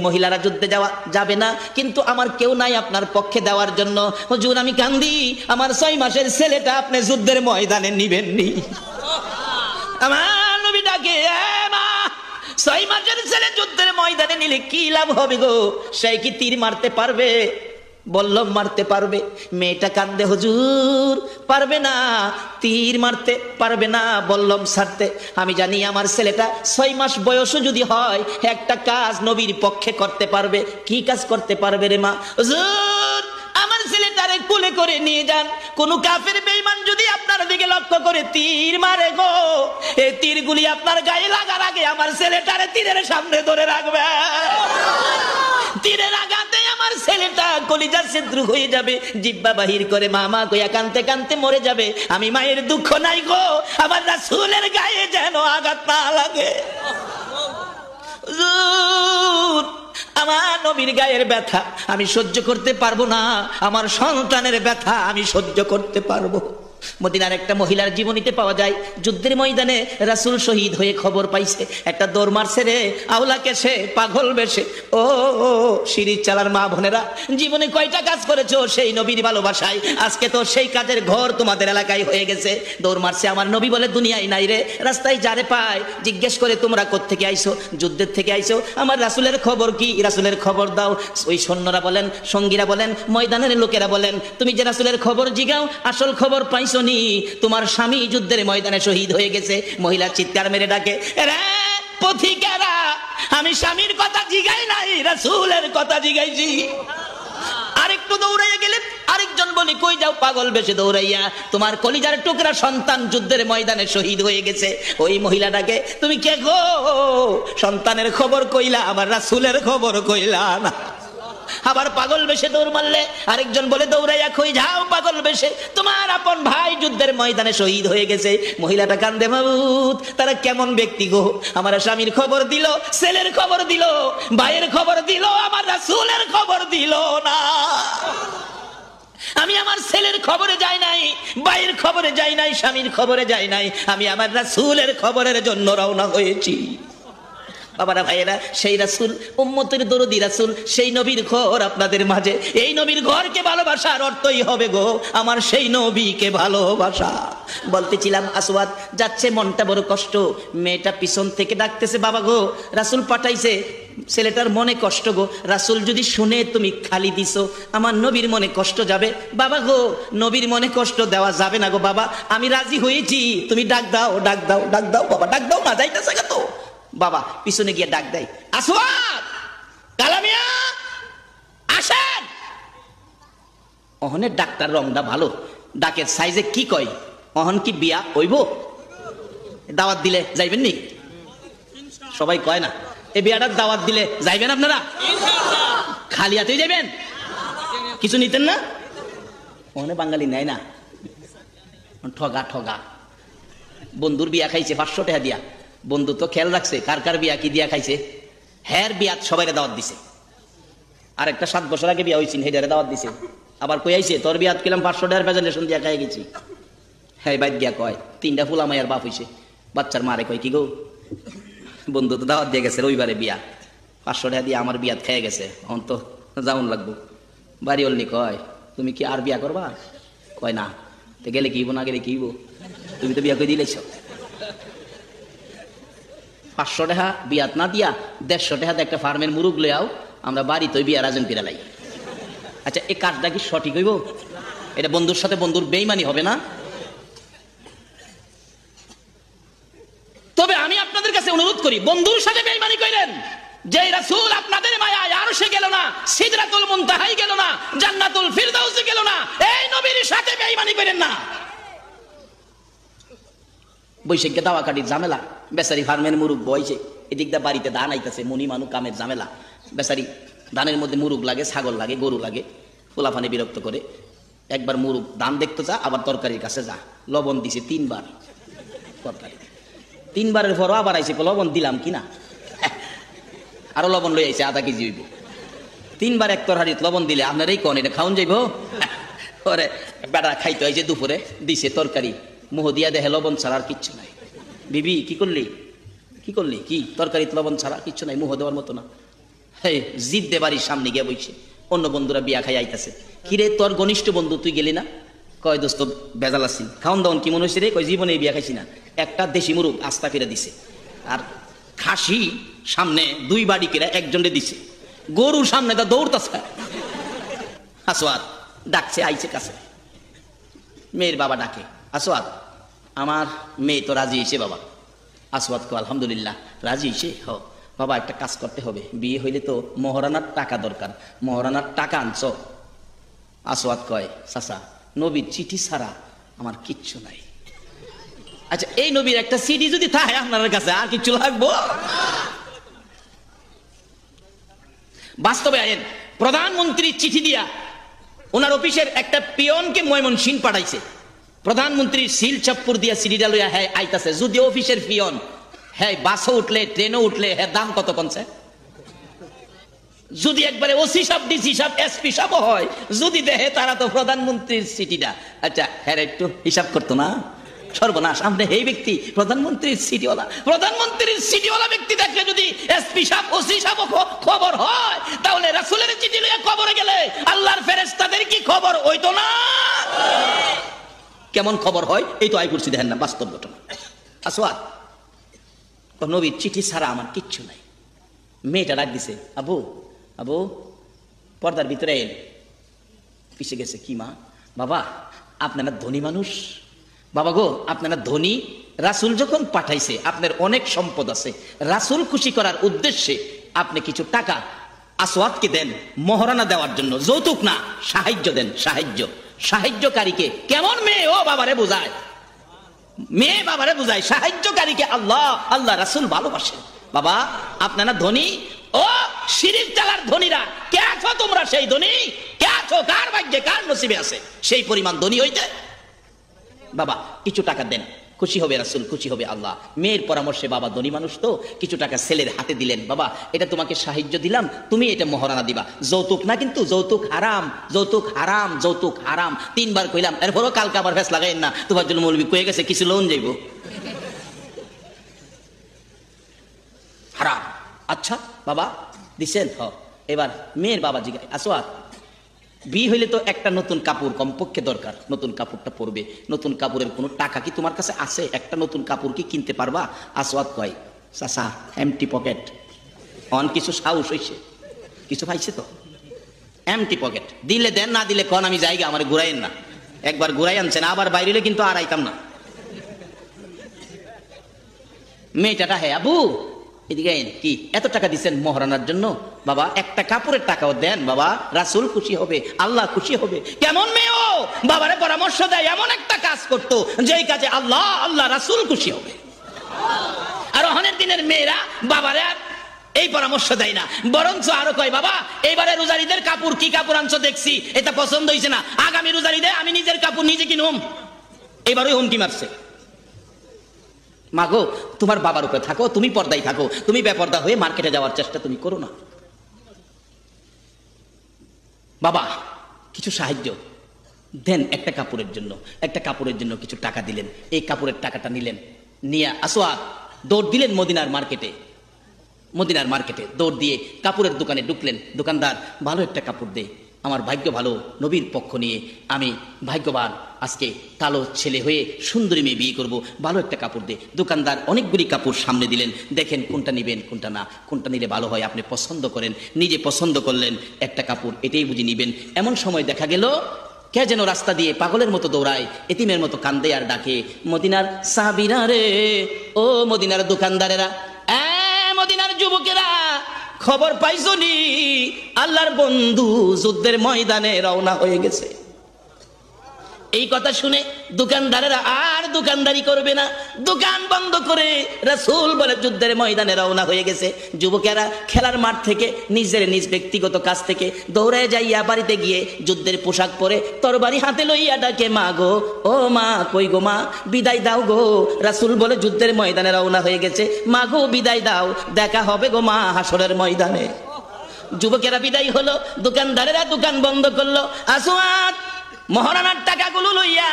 মহিলারা যুদ্ধে যাওয়া যাবে না, কিন্তু আমার কেউ নাই আপনার পক্ষে দেওয়ার জন্য। হুজুর আমি কান্দি, আমার 6 মাসের ছেলেটা আপনি যুদ্ধের ময়দানে নিবেননি। আমার নবী ডাকে, মা 6 মাসের ছেলে যুদ্ধের ময়দানে নিলে কি লাভ হবে গো? সে কি তীর মারতে পারবে? বললাম মারতে পারবে। মেয়েটা কান্দে, হুজুর পারবে না, তীর মারতে পারবে না, বললাম ছাড়তে। আমি জানি আমার ছেলেটা 6 মাস বয়সও যদি হয় একটা কাজ নবীর পক্ষে করতে পারবে। কি কাজ করতে পারবে রে মা? হুজুর আমার ছেলেটারে কোলে করে নিয়ে যান, কোন কাফের বেঈমান যদি আপনার দিকে লক্ষ্য করে তীর মারে গো, এই তীরগুলি আপনার গায়ে লাগার আগে আমার ছেলেটারে তীরের সামনে ধরে রাখবে। তীরের আঘাতে আমার ছেলেটা কলিজা ছিদ্র হয়ে যাবে, জিহ্বা বাহির করে মা মা কইয়া কানতে কানতে মরে যাবে। আমি মায়ের দুঃখ নাই গো, আমার রাসূলের গায়ে যেন আঘাত না লাগে। আমার নবীর গায়ের ব্যথা আমি সহ্য করতে পারবো না, আমার সন্তানের ব্যথা আমি সহ্য করতে পারবো। মদিনার একটা মহিলার জীবনীতে পাওয়া যায়, যুদ্ধের ময়দানে রাসূল শহীদ হয়ে খবর পাইছে, একটা দৌড় মারছে রে আওলাকে, সে পাগল বেশে। ও সিঁড়ি চালার মা বোনেরা, জীবনে কয়টা কাজ করেছো সেই নবীর ভালোবাসায়? আজকে তো সেই কাজের ঘর তোমাদের এলাকায় হয়ে গেছে। দৌড় মারছে আমার নবী বলে দুনিয়ায় নাই রে। রাস্তায় যারে পায় জিজ্ঞেস করে তোমরা কোত্থেকে আইছো? যুদ্ধের থেকে আইছো। আমার রাসূলের খবর কি? রাসূলের খবর দাও। ওই সৈন্যরা বলেন, সঙ্গীরা বলেন, ময়দানের লোকেরা বলেন, তুমি যে রাসূলের খবর জিগাও আসল খবর পাইছো নি? তোমার স্বামী যুদ্ধের ময়দানে শহীদ হয়ে গেছে। মহিলা চিৎকার মেরে ডাকে, রে পথিকেরা, আমি স্বামীর কথা জিগাই নাই, রাসূলের কথা জিগাইছি। আরেকটু দৌড়াইয়া গেলে আরেকজন বলি, কই যাও পাগল বেশে দৌড়াইয়া? তোমার কলিজার টুকরা সন্তান যুদ্ধের ময়দানে শহীদ হয়ে গেছে। ওই মহিলাটাকে, তুমি কে গো? সন্তানের খবর কইলা, আবার রাসূলের খবর কইলা না। আবার পাগল বেশে দৌড় মারলে আরেকজন বলে, দৌড়াইয়া কই যাও পাগল বেশে? তোমার আপন ভাই যুদ্ধের ময়দানে শহীদ হয়ে গেছে। মহিলাটা কান্দে, মাবুদ তারা কেমন ব্যক্তি গো? আমার স্বামীর খবর দিল, ছেলের খবর দিল, ভাইয়ের খবর দিল, আমার রাসূলের খবর দিল না। আমি আমার ছেলের খবরে যাই নাই, ভাইয়ের খবরে যাই নাই, স্বামীর খবরে যাই নাই, আমি আমার রাসূলের খবরের জন্য রওনা হয়েছি। বাবারা ভাইয়েরা, সেই রাসূল উম্মতের দরদি রাসূল, সেই নবীর ঘর আপনাদের মাঝে। এই নবীর ঘরকে ভালোবাসার অর্থই হবে গো আমার সেই নবীকে ভালোবাসা। বলতেছিলাম আসওয়াদ যাচ্ছে, মনটা বড় কষ্ট। মেয়েটা পিছন থেকে ডাকতেছে, বাবা গো রাসূল পাঠাইছে, ছেলেটার মনে কষ্ট গো, রাসূল যদি শুনে তুমি খালি দিছো আমার নবীর মনে কষ্ট যাবে। বাবা গো নবীর মনে কষ্ট দেওয়া যাবে না গো বাবা, আমি রাজি হয়েছি, তুমি ডাক দাও, ডাক দাও, ডাক দাও বাবা, ডাক দাও না, যাইতেছে তো। বাবা পিছনে গিয়ে ডাক দেয়, আসওয়াদ কালামিয়া আসেন। অহনের ডাক্তার রংটা ভালো, ডাকের সাইজে কি কয়, অহন কি বিয়া হইব? দাওয়াত দিলে যাইবেন নি? সবাই কয় না, এই বিয়াটার দাওয়াত দিলে যাইবেন আপনারা? খালি হাতেই যাইবেন? কিছু নিতেন না? ওখানে বাঙালি নেয় না, ঠগা ঠগা। বন্ধুর বিয়া খাইছে 500 টাকা দিয়া, বন্ধু তো খেয়াল রাখছে কার কার বিয়া কি দিয়া খাইছে, হ্যার বিয়াত সবাই দাওয়াত দিছে। আর একটা 7 বছর আগে বিয়া হয়েছিল, হেডারে দাওয়াত দিছে। আবার কই আইছে, তোর বিয়াত কিলাম 500 টাকার প্রেজেন্টেশন দিয়া খাই গেছি। হ্যাঁ বাইক গিয়া কয় 3টা ফুলা মাইয়ার বাপ হইছে। বাচ্চার মারে কয়, কি গো বন্ধু তো দাওয়াত দিয়ে গেছে রবিবারে বিয়া, 500 টাকা দিয়ে আমার বিয়াত খেয়ে গেছে, এখন তো যাওন লাগবো। বাড়িওয়ালি কয় তুমি কি আর বিয়া করবা? কয় না। তো গেলে কি না গেলে কি তুমি তো বিয়া করে দিলেছ। 500 টাকা বিয়াত না দিয়া 150 টাকা একটা ফার্মের মুরুগ লইয়াও আমরা বাড়িতে বিয়ার আয়োজন করে লাই। আচ্ছা এই কাজটা কি সঠিক হইব? এটা বন্ধুর সাথে বন্ধুর বেইমানি হবে না? তবে আমি আপনাদের কাছে অনুরোধ করি, বন্ধুর সাথে বেইমানি করেন। যে রাসূল আপনাদের মায়ায় আরশে গেল না, সিদরাতুল মুনতাহায় গেল না, জান্নাতুল ফিরদাউসে গেল না, এই নবীর সাথে বেইমানি করেন না। বৈশাখে দাওয়া কাটির ঝামেলা, বেচারি ফার্মের মুরুগ বইছে, এদিক দা বাড়িতে ধান আইতেছে, মনি মানু কামের ঝামেলা, বেচারি ধানের মধ্যে মুরুগ লাগে, ছাগল লাগে, গরু লাগে, ফুলাফানে বিরক্ত করে। একবার মুরুগ ধান দেখতে যা, আবার তরকারির কাছে যা, লবণ দিছে 3 বার তরকারি, 3 বারের পরও আবার আইছে, লবণ দিলাম কিনা, আরো লবণ লই আইছে আধা কেজি হইব। 3 বার এক তরকারি লবণ দিলে আপনারাই কোন এটা খাওন যাইব? পরে বেটা খাইতে হয়েছে, দুপুরে দিছে তরকারি, মুহ দিয়া দেখে লবণ ছাড়া আর কিচ্ছু নাই। বিবি কি করলি কি তরকারি লবণ ছাড়া কিচ্ছু নাই, মুহ দেওয়ার মতো না। হ্যাঁ, জিদ দে বাড়ির সামনে গিয়ে বইছে, অন্য বন্ধুরা বিয়া খাই আইতাছে। কিরে তোর ঘনিষ্ঠ বন্ধু তুই গেলি না? কয় দোস্ত বেজাল আছি, খাওন দাওন কি মনে হয়েছে রে? কয় জীবনে বিয়া খাইছি না। একটা দেশি মুরুগ আস্তা ফিরে দিছে, আর খাসি সামনে 2 বাড়ি কেরা একজনে দিছে, গরুর সামনে তা দৌড়তাছে। আসওয়াদ ডাকছে, আইছে কাছে, মেয়ের বাবা ডাকে, আসওয়াদ আমার মেয়ে তো রাজি হয়েছে বাবা। আসওয়াদ কয় আলহামদুলিল্লাহ রাজি হয়েছে। হ বাবা একটা কাজ করতে হবে, বিয়ে হইলে তো মহারানার টাকা দরকার, মহারানার টাকা আনছ? আসওয়াদ কয় চাচা নবীর চিঠি ছাড়া আমার কিচ্ছু নাই। আচ্ছা এই নবীর একটা চিঠি যদি থাকে আপনার কাছে আর কিচ্ছু লাগবো? বাস্তবে আইন প্রধানমন্ত্রী চিঠি দিয়া ওনার অফিসের একটা পিয়নকে ময়মনসিংহ পাঠাইছে, প্রধানমন্ত্রীর সিল চাপ্পুর দিয়া সিডিটা লইয়া হ্যাঁ আইতাছে। যদি অফিসের পিয়ন হ্যাঁ বাসও উঠলে ট্রেনও উঠলে হ্যাঁ দাম কত কমছে? যদি একবারে ওসি সাহেব ডিসি সাহেব এসপি সাহেব হয়, যদি দেখে তারা তো প্রধানমন্ত্রীর সিটিটা, আচ্ছা হ্যাঁ একটু হিসাব করতো না? সর্বনাশ, আমরা এই ব্যক্তি প্রধানমন্ত্রীর সিটিওয়ালা ব্যক্তি দেখলে যদি এসপি সাহেব ওসি সাহেব খবর হয়, তাহলে রাসূলের চিঠি লইয়া কবরে গেলে আল্লাহর ফেরেশতাদের কি খবর হইতো না? কেমন খবর হয় এই তো আই করছি, দেখেন না বাস্তব ঘটনা। আসওয়াদ নবীর চিঠি ছাড়া আমার কিচ্ছু নাই। মেয়েটা ডাক দিছে, আবু আবু পর্দার ভিতরে এল, পিছিয়ে গেছে। কি মা? বাবা আপনারা ধনী মানুষ, বাবা গো আপনারা ধনী, রাসূল যখন পাঠাইছে আপনার অনেক সম্পদ আছে, রাসূল খুশি করার উদ্দেশ্যে আপনি কিছু টাকা আসওয়াদকে দেন মহারানা দেওয়ার জন্য, যৌতুক না, সাহায্য দেন, সাহায্যকারীকে। কেমন মেয়ে ও বাবারে বোঝায়, মেয়ে বাবারে বোঝায় সাহায্যকারীকে আল্লাহ রাসূল ভালোবাসে। বাবা আপনারা ধনী, ও শিরিক চালার ধনীরা, কে আছো তোমরা? সেই ধনী কে আছো? কার ভাগ্যে কার নসিবে আছে সেই পরিমাণ ধনী হইতে? বাবা কিছু টাকা দেন, খুশি হবে রাসূল, খুশি হবে আল্লাহ। মেয়ের পরামর্শে বাবা ধনী মানুষ তো কিছু টাকা ছেলের হাতে দিলেন, বাবা এটা তোমাকে সাহায্য দিলাম, তুমি এটা মহারানা দিবা, যৌতুক না কিন্তু, যৌতুক হারাম, যৌতুক হারাম, যৌতুক হারাম। 3 বার কইলাম, এরপরও কালকে আবার ফেস লাগাইন না, তোমার জন্য মৌলবি কয়ে গেছে কিছু লোন যাইব, হারাম। আচ্ছা বাবা দিছেন? হ। এবার মেয়ের বাবা জিজ্ঞাসা, আসওয়াদ বিয়ে হইলে তো একটা নতুন কাপড় কমপক্ষে দরকার, নতুন কাপড়টা পরবে, নতুন কাপড়ের কোনো টাকা কি তোমার কাছে আছে? একটা নতুন কাপড় কি কিনতে পারবা? আসওয়াদ কয় চাচা এমটি পকেট, অন কিছু সাহস হইছে, কিছু পাইছে তো, এমটি পকেট, দিলে দেন, না দিলে কন আমি জায়গা আমার ঘুরাইন না। একবার ঘুরাই আনছেন, আবার বাইরে কিন্তু আর আইতাম না। মেয়েটা হ্যাঁ আবু এদিকে কি এত টাকা দিচ্ছেন মহারানার জন্য? বাবা একটা কাপড়ের টাকাও দেন বাবা, রাসূল খুশি হবে, আল্লাহ খুশি হবে। কেমন মেয়ে ও বাবারে পরামর্শ দেয় এমন একটা কাজ করতো যেই কাজে আল্লাহ রাসূল খুশি হবে। আর ওখানের দিনের মেয়েরা বাবারে এই পরামর্শ দেয় না, বরঞ্চ আরো কয় বাবা এইবারে রোজারিদের কাপড় কি কাপড় আনছো দেখছি, এটা পছন্দ হয়েছে না, আগামী রোজারিদে আমি নিজের কাপড় নিজে কিনুম। এবারই হুমকি মারছে। মাগো তোমার বাবার উপরে থাকো, তুমি পর্দায় থাকো, তুমি বেপর্দা হয়ে মার্কেটে যাওয়ার চেষ্টা তুমি করো না। বাবা কিছু সাহায্য দেন একটা কাপড়ের জন্য কিছু টাকা দিলেন, এই কাপড়ের টাকাটা নিলেন, নিয়ে আসওয়াদ দৌড় দিলেন মদিনার মার্কেটে দৌড় দিয়ে কাপড়ের দোকানে ঢুকলেন। দোকানদার ভালো একটা কাপড় দে, আমার ভাগ্য ভালো, নবীর পক্ষ নিয়ে আমি ভাগ্যবান, আজকে কালো ছেলে হয়ে সুন্দরী মেয়ে বিয়ে করব, ভালো একটা কাপড় দে। দোকানদার অনেকগুলি কাপড় সামনে দিলেন, দেখেন কোনটা নেবেন কোনটা না, কোনটা নিলে ভালো হয় আপনি পছন্দ করেন। নিজে পছন্দ করলেন একটা কাপড়, এটাই বুঝি নিবেন। এমন সময় দেখা গেল কে যেন রাস্তা দিয়ে পাগলের মতো দৌড়ায়, এতিমের মতো কান্দে আর ডাকে, মদিনার সাহাবীরা রে, ও মদিনার দোকানদারেরা, মদিনার যুবকেরা, খবর পাইছো নি? আল্লাহর বন্ধু যুদ্ধের ময়দানে রওনা হয়ে গেছে। এই কথা শুনে দোকানদারেরা আর দোকানদারি করবে না, দোকান বন্ধ করে রাসূল বলে যুদ্ধের ময়দানে রওনা হয়ে গেছে। যুবকেরা খেলার মাঠ থেকে নিজের নিজ ব্যক্তিগত কাজ থেকে দৌড়ে যাইয়া বাড়িতে গিয়ে যুদ্ধের পোশাক পরে তরবারি হাতে লইয়া ডাকে, মা গো, ও মা, কই গো মা, বিদায় দাও গো। রাসূল বলে যুদ্ধের ময়দানে রওনা হয়ে গেছে, মা গো বিদায় দাও, দেখা হবে গো মা হাসরের ময়দানে। যুবকেরা বিদায় হলো, দোকানদারেরা দোকান বন্ধ করলো। আসওয়াদ মহারানার টাকাগুলো লইয়া,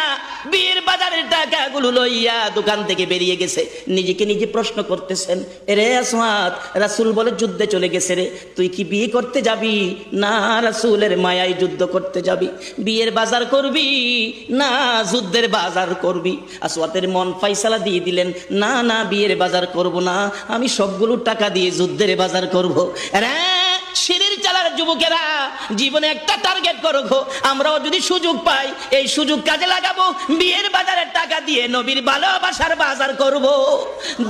বিয়ের বাজারের টাকাগুলো লইয়া দোকান থেকে বেরিয়ে গেছে। নিজেকে নিজে প্রশ্ন করতেছেন, রে আসওয়াদ, রাসূল বলে যুদ্ধে চলে গেছে রে, তুই কি বিয়ে করতে যাবি না রাসূলের মায়ায় যুদ্ধ করতে যাবি? বিয়ের বাজার করবি না যুদ্ধের বাজার করবি? আসওয়াদের মন ফাইসালা দিয়ে দিলেন, না না, বিয়ের বাজার করব না, আমি সবগুলো টাকা দিয়ে যুদ্ধের বাজার করব। রে সিঁড়ির চালার যুবকেরা, জীবনে একটা টার্গেট করো গো, আমরাও যদি সুযোগ পাই এই সুযোগ কাজে লাগাবো, বিয়ের বাজারের টাকা দিয়ে নবীর ভালোবাসার বাজার করব।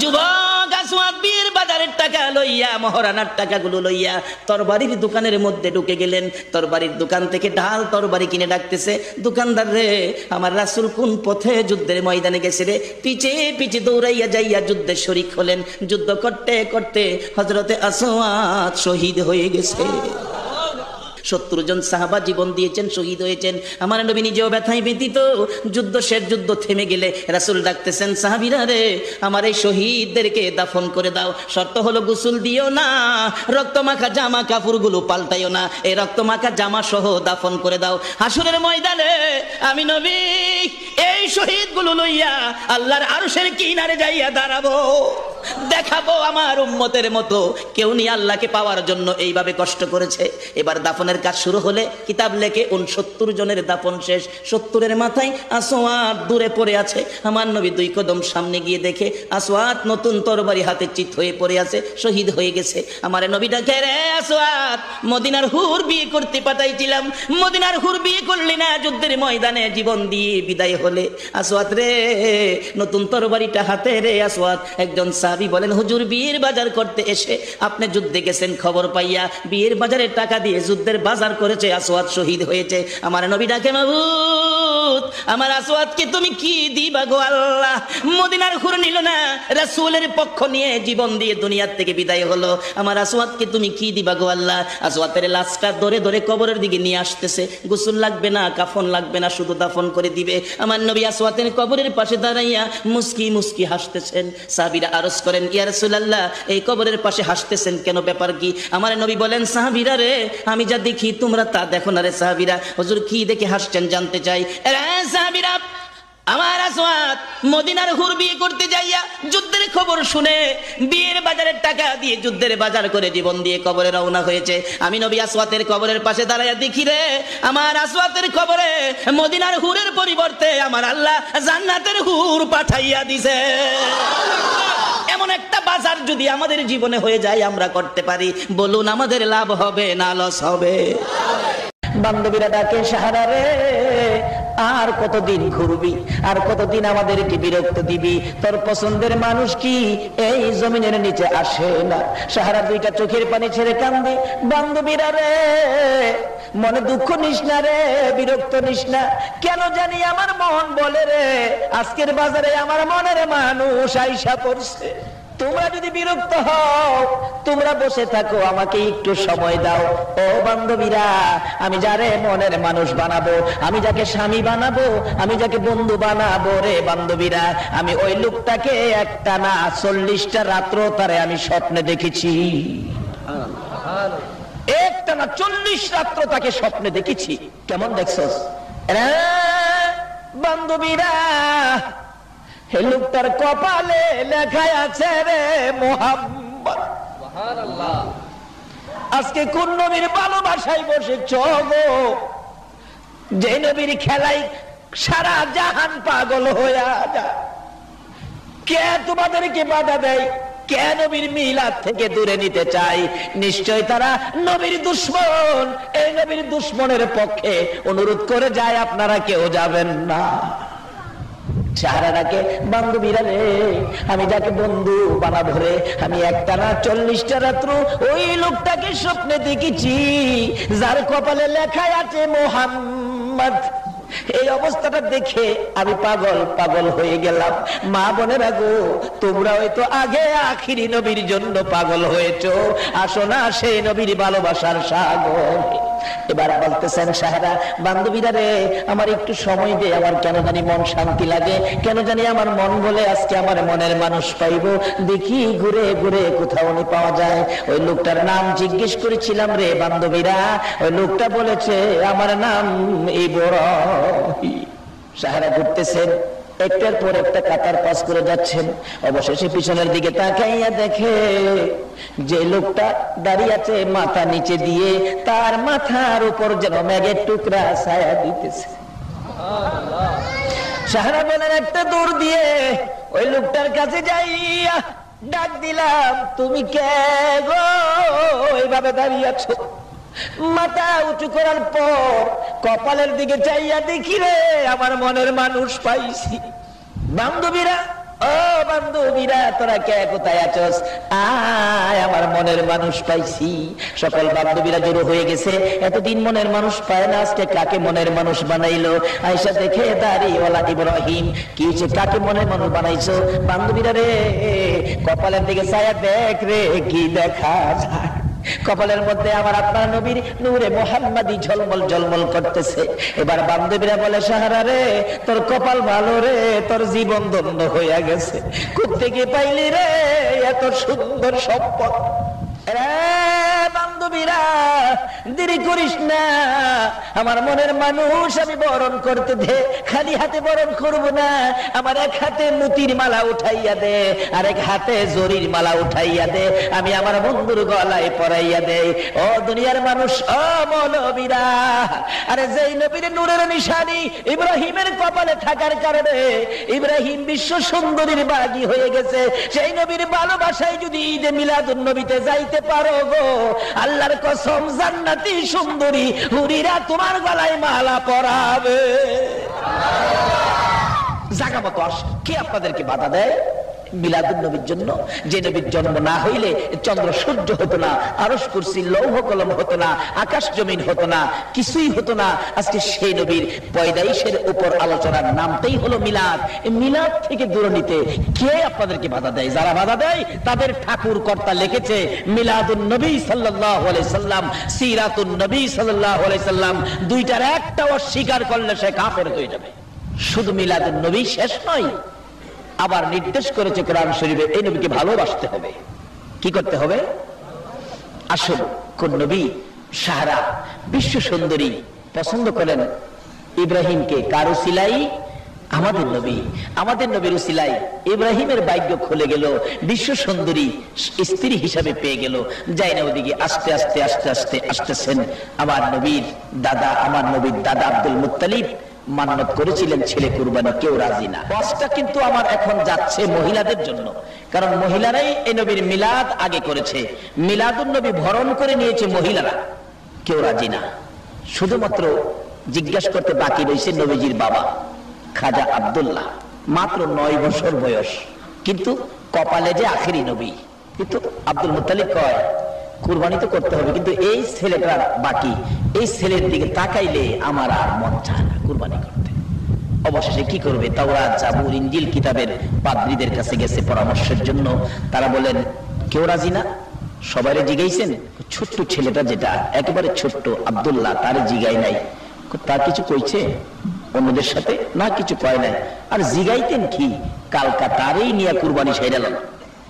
যুবক আসওয়াদ বিয়ের বাজারের টাকা লইয়া, মহারানার টাকাগুলো লইয়া তরবারির দোকানের মধ্যে ঢুকে গেলেন। তরবারির দোকান থেকে ঢাল তরবারি কিনে ডাকতেছে, দোকানদার রে, আমার রাসূল কোন পথে যুদ্ধের ময়দানে গেছে রে? পিছে পিছে দৌড়াইয়া যাইয়া যুদ্ধে শরীক হলেন। যুদ্ধ করতে করতে হযরতে আসওয়াদ শহীদ হয়ে গেছে। 70 জন সাহাবা জীবন দিয়েছেন, শহীদ হয়েছেন। আমার নবী নিজেও ব্যথায় ব্যথিত। যুদ্ধ শেষ, যুদ্ধ থেমে গেলে রাসূল ডাকতেছেন, সাহাবীরা রে, আমার এই শহীদদেরকে দাফন করে দাও। শর্ত হলো গোসল দিও না, রক্তমাখা জামা কাপড়গুলো পাল্টাইও না, এই রক্তমাখা জামা সহ দাফন করে দাও। হাসরের ময়দানে আমি নবী এই শহীদগুলো লইয়া আল্লাহর আরশের কিনারে যাইয়া দাঁড়াবো, দেখাবো আমার উম্মতের মতো কেউ নি আল্লাহকে পাওয়ার জন্য এইভাবে কষ্ট করেছে। এবার দাফনের কাজ শুরু হলে কিতাব লেখে 69 জনের দাফন শেষ। 70-এর মাথায় আসওয়াদ দূরে পড়ে আছে। আমার নবী 2 কদম সামনে গিয়ে দেখে আসওয়াদ নতুন তরবারি হাতে চিত হয়ে পড়ে আছে, শহীদ হয়ে গেছে। আমার নবী ডাকে, রে আসওয়াদ, মদিনার হুর বিয়ে করতে পাঠাইছিলাম, মদিনার হুর বিয়ে করলি না, যুদ্ধের ময়দানে জীবন দিয়ে বিদায় হলে। আসওয়াদ রে, নতুন তরবারিটা হাতে রে। আসওয়াদ একজন সাহাবী বলেন, হুজুর বিয়ের বাজার করতে এসে আপনি যুদ্ধে গেছেন, খবর পাইয়া বিয়ের বাজারের টাকা দিয়ে যুদ্ধের বাজার করেছে, আসওয়াদ শহীদ হয়েছে। আমার নবী ডাকে, মাবুদ, আমার আসওয়াদকে তুমি কি দিবা গো আল্লাহ? মদিনার হুর নিল না, রাসূলের পক্ষ নিয়ে জীবন দিয়ে দুনিয়ার থেকে বিদায় হলো, আমার আসওয়াদকে তুমি কি দিবা গো আল্লাহ? আসওয়াদের লাশটা ধরে ধরে কবরের দিকে নিয়ে আসতেছে। গোসল লাগবে না, কাফন লাগবে না, শুধু দাফন করে দিবে। আমার নবী আসওয়াদের কবরের পাশে দাঁড়াইয়া মুস্কি মুস্কি হাসতেছেন। সাহাবীরা আরজ করেন, ইয়া রাসূলুল্লাহ, এই কবরের পাশে হাসতেছেন কেন, ব্যাপার কি? আমার নবী বলেন, সাহাবীরা রে, আমি যা দেখি তোমরা তা দেখো না রে। সাহাবীরা, হুজুর কি দেখে হাসছেন জানতে চাই। সাহাবীরা, আমার আসওয়াদ মদিনার হুর বিয়ে করতে যাইয়া যুদ্ধের খবর শুনে বিয়ের বাজারের টাকা দিয়ে যুদ্ধের বাজার করে জীবন দিয়ে কবরে রওনা হয়েছে। আমি নবী আসওয়াদের কবরের পাশে দাঁড়াইয়া দেখি রে, আমার আসওয়াদের কবরে মদিনার হুরের পরিবর্তে আমার আল্লাহ জান্নাতের হুর পাঠাইয়া দিছে। এমন একটা বাজার যদি আমাদের জীবনে হয়ে যায়, আমরা করতে পারি, বলুন আমাদের লাভ হবে না লস হবে? বান্ধবীরা ডাকে, সাহারা রে, আর কতদিন ঘুরবি, আর কতদিন আমাদেরকে বিরক্ত দিবি? তোর পছন্দের মানুষ কি এই জমিনের নিচে আসে না? সাহারা 2টা চোখের পানি ছেড়ে কান্দে। বান্ধবীরা রে, মনে দুঃখ নিস না রে, বিরক্ত নিস না। কেন জানি আমার মন বলে রে, আজকের বাজারে আমার মনের মানুষ আইসা পড়ছে। তোমরা যদি বিরক্ত হও, তোমরা বসে থাকো, আমাকে একটু সময় দাও। ও বান্ধবীরা, আমি যারে মনের মানুষ বানাবো, আমি যাকে স্বামী বানাবো, আমি যাকে বন্ধু বানাবো রে বান্ধবীরা, আমি ওই লোকটাকে একটা না 40টা রাত্র তারে আমি স্বপ্নে দেখেছি। একটা না 40 রাত্র তাকে স্বপ্নে দেখেছি। কেমন দেখছস বান্ধবীরা? হে লোকটার কপালে লেখা আছে রে মোহাম্মদ। সুবহানাল্লাহ। আজকে কোন নবীর ভালোবাসায় বসেছ গো, যে নবীর খেলায় সারা জাহান পাগল হয়ে যায়? কে তোমাদেরকে বাধা দেয়? কে নবীর মিলাদ থেকে দূরে নিতে চাই? নিশ্চয় তারা নবীর দুশমন। এই নবীর দুশমনের পক্ষে অনুরোধ করে যায়, আপনারা কেউ যাবেন না। চেহারাটাকে বান্ধবীরা রে, আমি যাকে বন্ধু বানাবো রে, আমি একটানা 40টা রাত্র ওই লোকটাকে স্বপ্নে দেখেছি যার কপালে লেখাই আছে মোহাম্মদ। এই অবস্থাটা দেখে আমি পাগল পাগল হয়ে গেলাম। মা বোনেরা গো, তোমরা হয়তো আগে আখিরি নবীর জন্য পাগল হয়েছো, আসো না সেই নবীর ভালোবাসার সাগর। এবার বলতেছেন সাহারা, বান্ধবীরা রে, আমার একটু সময় দে, আমার কেন জানি মন শান্তি লাগে, কেন জানি আমার মন বলে আজকে আমার মনের মানুষ পাইবো। দেখি ঘুরে ঘুরে কোথাও উনি পাওয়া যায়। ওই লোকটার নাম জিজ্ঞেস করেছিলাম রে বান্ধবীরা, ওই লোকটা বলেছে আমার নাম ইব্রাহিম। সাহারা ঘুরতেছেন, একটার পর একটা কাতার পাস করে যাচ্ছেন। অবশেষে পিছনের দিকে তাকাইয়া দেখে যে লোকটা দাঁড়িয়ে আছে মাথা নিচে দিয়ে, তার মাথার উপর যেন মেঘের টুকরা ছায়া দিতেছে। সাহারা বলেন, একটা দৌড় দিয়ে ওই লোকটার কাছে যাইয়া ডাক দিলাম, তুমি কে গো এইভাবে দাঁড়িয়ে আছো? মাথা উঁচু করার পর কপালের দিকে চাইয়া দেখি রে আমার মনের মানুষ পাইছি। বান্ধবীরা, ও বান্ধবীরা, তোরা কে কোথায় আছস? আয়, আমার মনের মানুষ পাইছি। সকল বান্ধবীরা জড়ো হয়ে গেছে। এতদিন মনের মানুষ পায় না, আজকে কাকে মনের মানুষ বানাইলো? আয়েশা দেখে দাড়িওয়ালা ইব্রাহিম, কি হচ্ছে, কাকে মনের মানুষ বানাইছো? বান্ধবীরা রে, কপালের দিকে ছায়া দেখ রে, কি দেখা যায়? কপালের মধ্যে আমার আপনার নবীর নূরে মুহাম্মাদি ঝলমল ঝলমল করতেছে। এবার বান্ধবীরা বলে, সাহারা রে, তোর কপাল ভালো রে, তোর জীবন ধন্য হইয়া গেছে। কোত্থেকে পাইলি রে এত সুন্দর সম্পদ? বান্ধবীরা, দেরি করিস না, আমার মনের মানুষ আমি বরণ করতে দে। খালি হাতে বরণ করব না, আমার এক হাতে মতির মালা উঠাইয়া দে, আর এক হাতে জরির মালা উঠাইয়া দে, আমি আমার বন্ধুর গলায় পরাইয়া দে। ও দুনিয়ার মানুষ, ও মৌলবীরা, আরে যেই নবীর নূরের নিশানি ইব্রাহিমের কপালে থাকার কারণে ইব্রাহিম বিশ্ব সুন্দরীর বাগী হয়ে গেছে, সেই নবীর ভালোবাসায় যদি ঈদে মিলাদুন নবীতে যাইতে পারো গো, আল্লাহর কসম জান্নাতি সুন্দরী হুরিরা তোমার গলায় মালা পরাবে। জায়গা মতো আস, কে আপনাদেরকে বাধা দেয় মিলাদুন নবীর জন্য? যে নবীর জন্ম না হইলে চন্দ্র সূর্য হতো না, আরশ কুরসি লৌহ কলম হতো না, আকাশ জমিন হতো না, কিছুই হতো না। আজকে সেই নবীর পয়দাইশের উপর আলোচনার নামটাই হলো মিলাদ। মিলাদ থেকে দূরে নিতে কে আপনাদেরকে বাধা দেয়? যারা বাধা দেয় তাদের ঠাকুর কর্তা লিখেছে মিলাদুন নবী সাল্লাল্লাহু আলাইহি সাল্লাম, সিরাতুন নবী সাল্লাল্লাহু আলাইহি সাল্লাম, দুইটার একটা অস্বীকার করলে সে কাফের হয়ে যাবে। শুধু মিলাদুন নবী শেষ নয়, আবার নির্দেশ করেছে কোরআন শরীফে এই নবীকে ভালোবাসতে হবে। কি করতে হবে? আসল কোন নবী? সাহারা বিশ্ব সুন্দরী পছন্দ করেন ইব্রাহিমকে। কার উসিলাই? আমাদের নবী। আমাদের নবীর উসিলাই ইব্রাহিমের ভাগ্য খুলে গেল, বিশ্ব সুন্দরী স্ত্রী হিসাবে পেয়ে গেল। যাই না ওদিকে আস্তে আস্তে আস্তে আস্তে আসতেছেন আমার নবীর দাদা, আমার নবীর দাদা আব্দুল মুত্তালিব মান্নত করেছিলেন ছেলে কুরবানি, কেউ রাজি না। বসটা কিন্তু আমার এখন যাচ্ছে মহিলাদের জন্য, কারণ মহিলারাই এই নবীর মিলাদ আগে করেছে, মিলাদুন নবী ভরণ করে নিয়েছে মহিলারা, কেউ রাজি না। শুধুমাত্র জিজ্ঞাসা করতে বাকি রয়েছে নবীজির বাবা খাজা আব্দুল্লাহ, মাত্র 9 বছর বয়স, কিন্তু কপালে যে আখেরি নবী। কিন্তু আব্দুল মুত্তালিব কয় কুরবানি তো করতে হবে, কিন্তু এই ছেলেটার বাকি, এই ছেলের দিকে তাকাইলে আমার আর মন চায় না কুরবানি করতে। অবশেষে কি করবে? তাওরাত, জাবুর, ইনজিল কিতাবের পাদ্রীদের কাছে গেছে পরামর্শের জন্য। তারা বলেন কেউ রাজি না। সবাইরে জিগাইছেন, ছোট্ট ছেলেটা যেটা একেবারে ছোট্ট আব্দুল্লাহ, তারে জিগাই নাই। তার কিছু কইছে অন্যদের সাথে? না, কিছু কয় নাই। আর জিগাইতেন কি? কালকা তারেই নিয়ে কুরবানি সাইরালেন।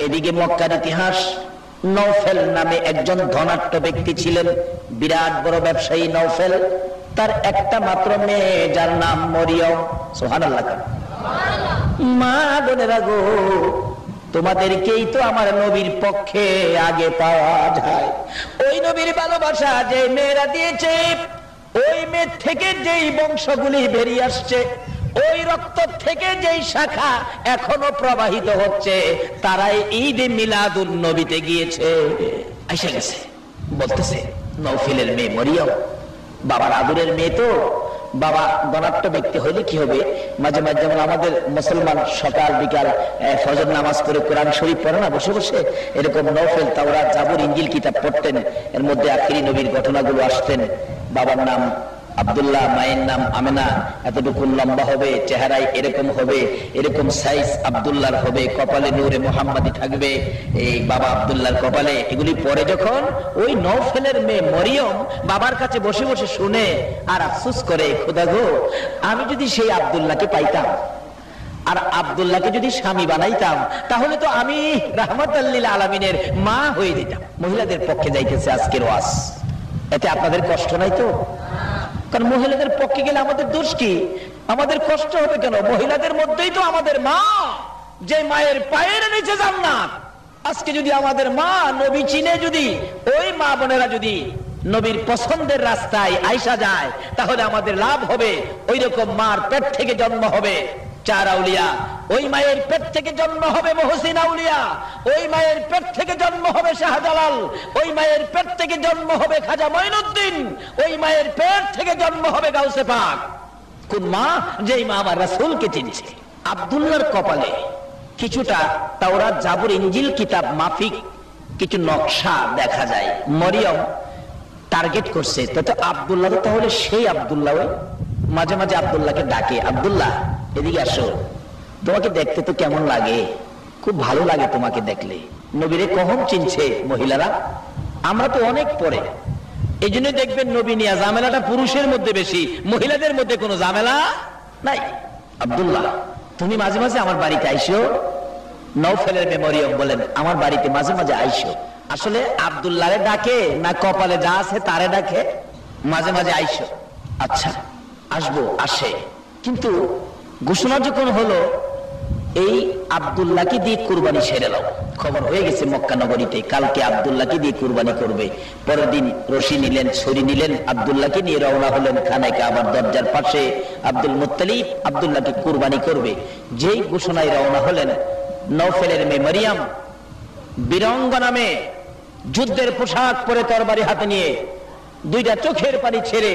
এদিকে মক্কার ইতিহাস, নওফেল নামে একজন ধনাঢ্য ব্যক্তি ছিলেন, বিরাট বড় ব্যবসায়ী নওফেল। তার একটা মাত্র মেয়ে, যার নাম মরিয়ম। সুবহানাল্লাহ। মা বোনেরা গো, তোমাদেরকেই তো আমার নবীর পক্ষে আগে পাওয়া যায়। ওই নবীর ভালোবাসা যে মেয়েরা দিয়েছে, ওই মেয়ে থেকে যেই বংশগুলি বেরিয়ে আসছে, ওই রক্ত থেকে যেই শাখা এখনো প্রবাহিত হচ্ছে, তারাই ঈদে মিলাদুন নবীতে গিয়েছে। এসে গেছে, বলতেছে নওফেলের মেয়ে মরিয়ম বাবার আদরের মেয়ে। তো বাবা ধনাঢ্য ব্যক্তি হইলে কি হবে, মাঝে মাঝে যেমন আমাদের মুসলমান সকাল বিকাল ফজর নামাজ পড়ে কোরআন শরীফ পড়ে না বসে বসে, এরকম নওফেল তাওরাত জাবুর ইনজিল কিতাব পড়তেন। এর মধ্যে আখিরি নবীর ঘটনাগুলো আসতেন। বাবার নাম আব্দুল্লাহ, মায়ের নাম আমেনা, এতটুকু লম্বা হবে, চেহারায় এরকম হবে, এরকম সাইজ আব্দুল্লাহর হবে, কপালে নূরে মোহাম্মদী থাকবে এই বাবা আব্দুল্লাহর কপালে। এগুলি পরে যখন ওই নওফেলের মেয়ে মরিয়ম বাবার কাছে বসে বসে শুনে আর আফসোস করে, খোদা গো, আমি যদি সেই আব্দুল্লাহকে পাইতাম আর আব্দুল্লাহকে যদি স্বামী বানাইতাম, তাহলে তো আমি রাহমাতাল লিল আলামিনের মা হয়ে যেতাম। মহিলাদের পক্ষে যাইতেছে আজকের ওয়াজ। এতে আপনাদের কষ্ট নাই তো? কারণ মহিলাদের পক্ষে গেলে আমাদের দোষ কি? আমাদের কষ্ট হবে কেন? মহিলাদের মধ্যেই তো আমাদের মা, যে মায়ের পায়ের নিচে জান্নাত। আজকে যদি আমাদের মা নবী চিনে, যদি ওই মা বোনেরা যদি নবীর পছন্দের রাস্তায় আইসা যায়, তাহলে আমাদের লাভ হবে। ওই রকম মার পেট থেকে জন্ম হবে চার আউলিয়া, ওই মায়ের পেট থেকে জন্ম হবে মহসিন আউলিয়া, ওই মায়ের পেট থেকে জন্ম হবে শাহজালাল, ওই মায়ের পেট থেকে জন্ম হবে খাজা মঈনুদ্দিন, ওই মায়ের পেট থেকে জন্ম হবে গাউসে পাক। কোন মা? যেই মা আমার রাসূলকে চিনছে। আব্দুল্লাহর কপালে কিছুটা তাওরাত জাবুর ইনজিল কিতাব মাফিক কিছু নকশা দেখা যায়। মরিয়ম টার্গেট করছে, তো আব্দুল্লাহ তাহলে সেই আব্দুল্লাহ। মাঝে মাঝে আব্দুল্লাহকে ডাকে, আব্দুল্লাহ এদিকে আসো, তোমাকে দেখতে তো কেমন লাগে, খুব ভালো লাগে তোমাকে দেখলে। নবীরে কখন চিনছে মহিলারা? আমরা তো অনেক পরে, এই জন্য দেখবেন নবী নিয়া ঝামেলাটা পুরুষের মধ্যে বেশি, মহিলাদের মধ্যে কোনো ঝামেলা নাই। আব্দুল্লাহ তুমি মাঝে মাঝে আমার বাড়িতে আইসো। নওফেলের মেয়ে মরিয়ম বলেন, আমার বাড়িতে মাঝে মাঝে আইসো। আসলে আব্দুল্লাহরে ডাকে না কপালে যা আছে তারে ডাকে? মাঝে মাঝে আইসো। আচ্ছা আসবো, আসে। কিন্তু ঘোষণা যখন হলো এই আব্দুল্লাহকে দিয়ে কুরবানি সেরে দাও, খবর হয়ে গেছে মক্কা নগরীতে, কালকে আব্দুল্লাহকে দিয়ে কুরবানি করবে। পরের দিন রশি নিলেন, ছুরি নিলেন, আব্দুল্লাহকে নিয়ে রওনা হলেন খানায় কাবার দরজার পাশে। আব্দুল মুত্তালিব আব্দুল্লাহকে কুরবানি করবে। যেই ঘোষণায় রওনা হলেন, নওফেলের মেয়ে মরিয়ম বীরাঙ্গনা মেয়ে, যুদ্ধের পোশাক পরে তরবারি হাতে নিয়ে দুইটা চোখের পানি ছেড়ে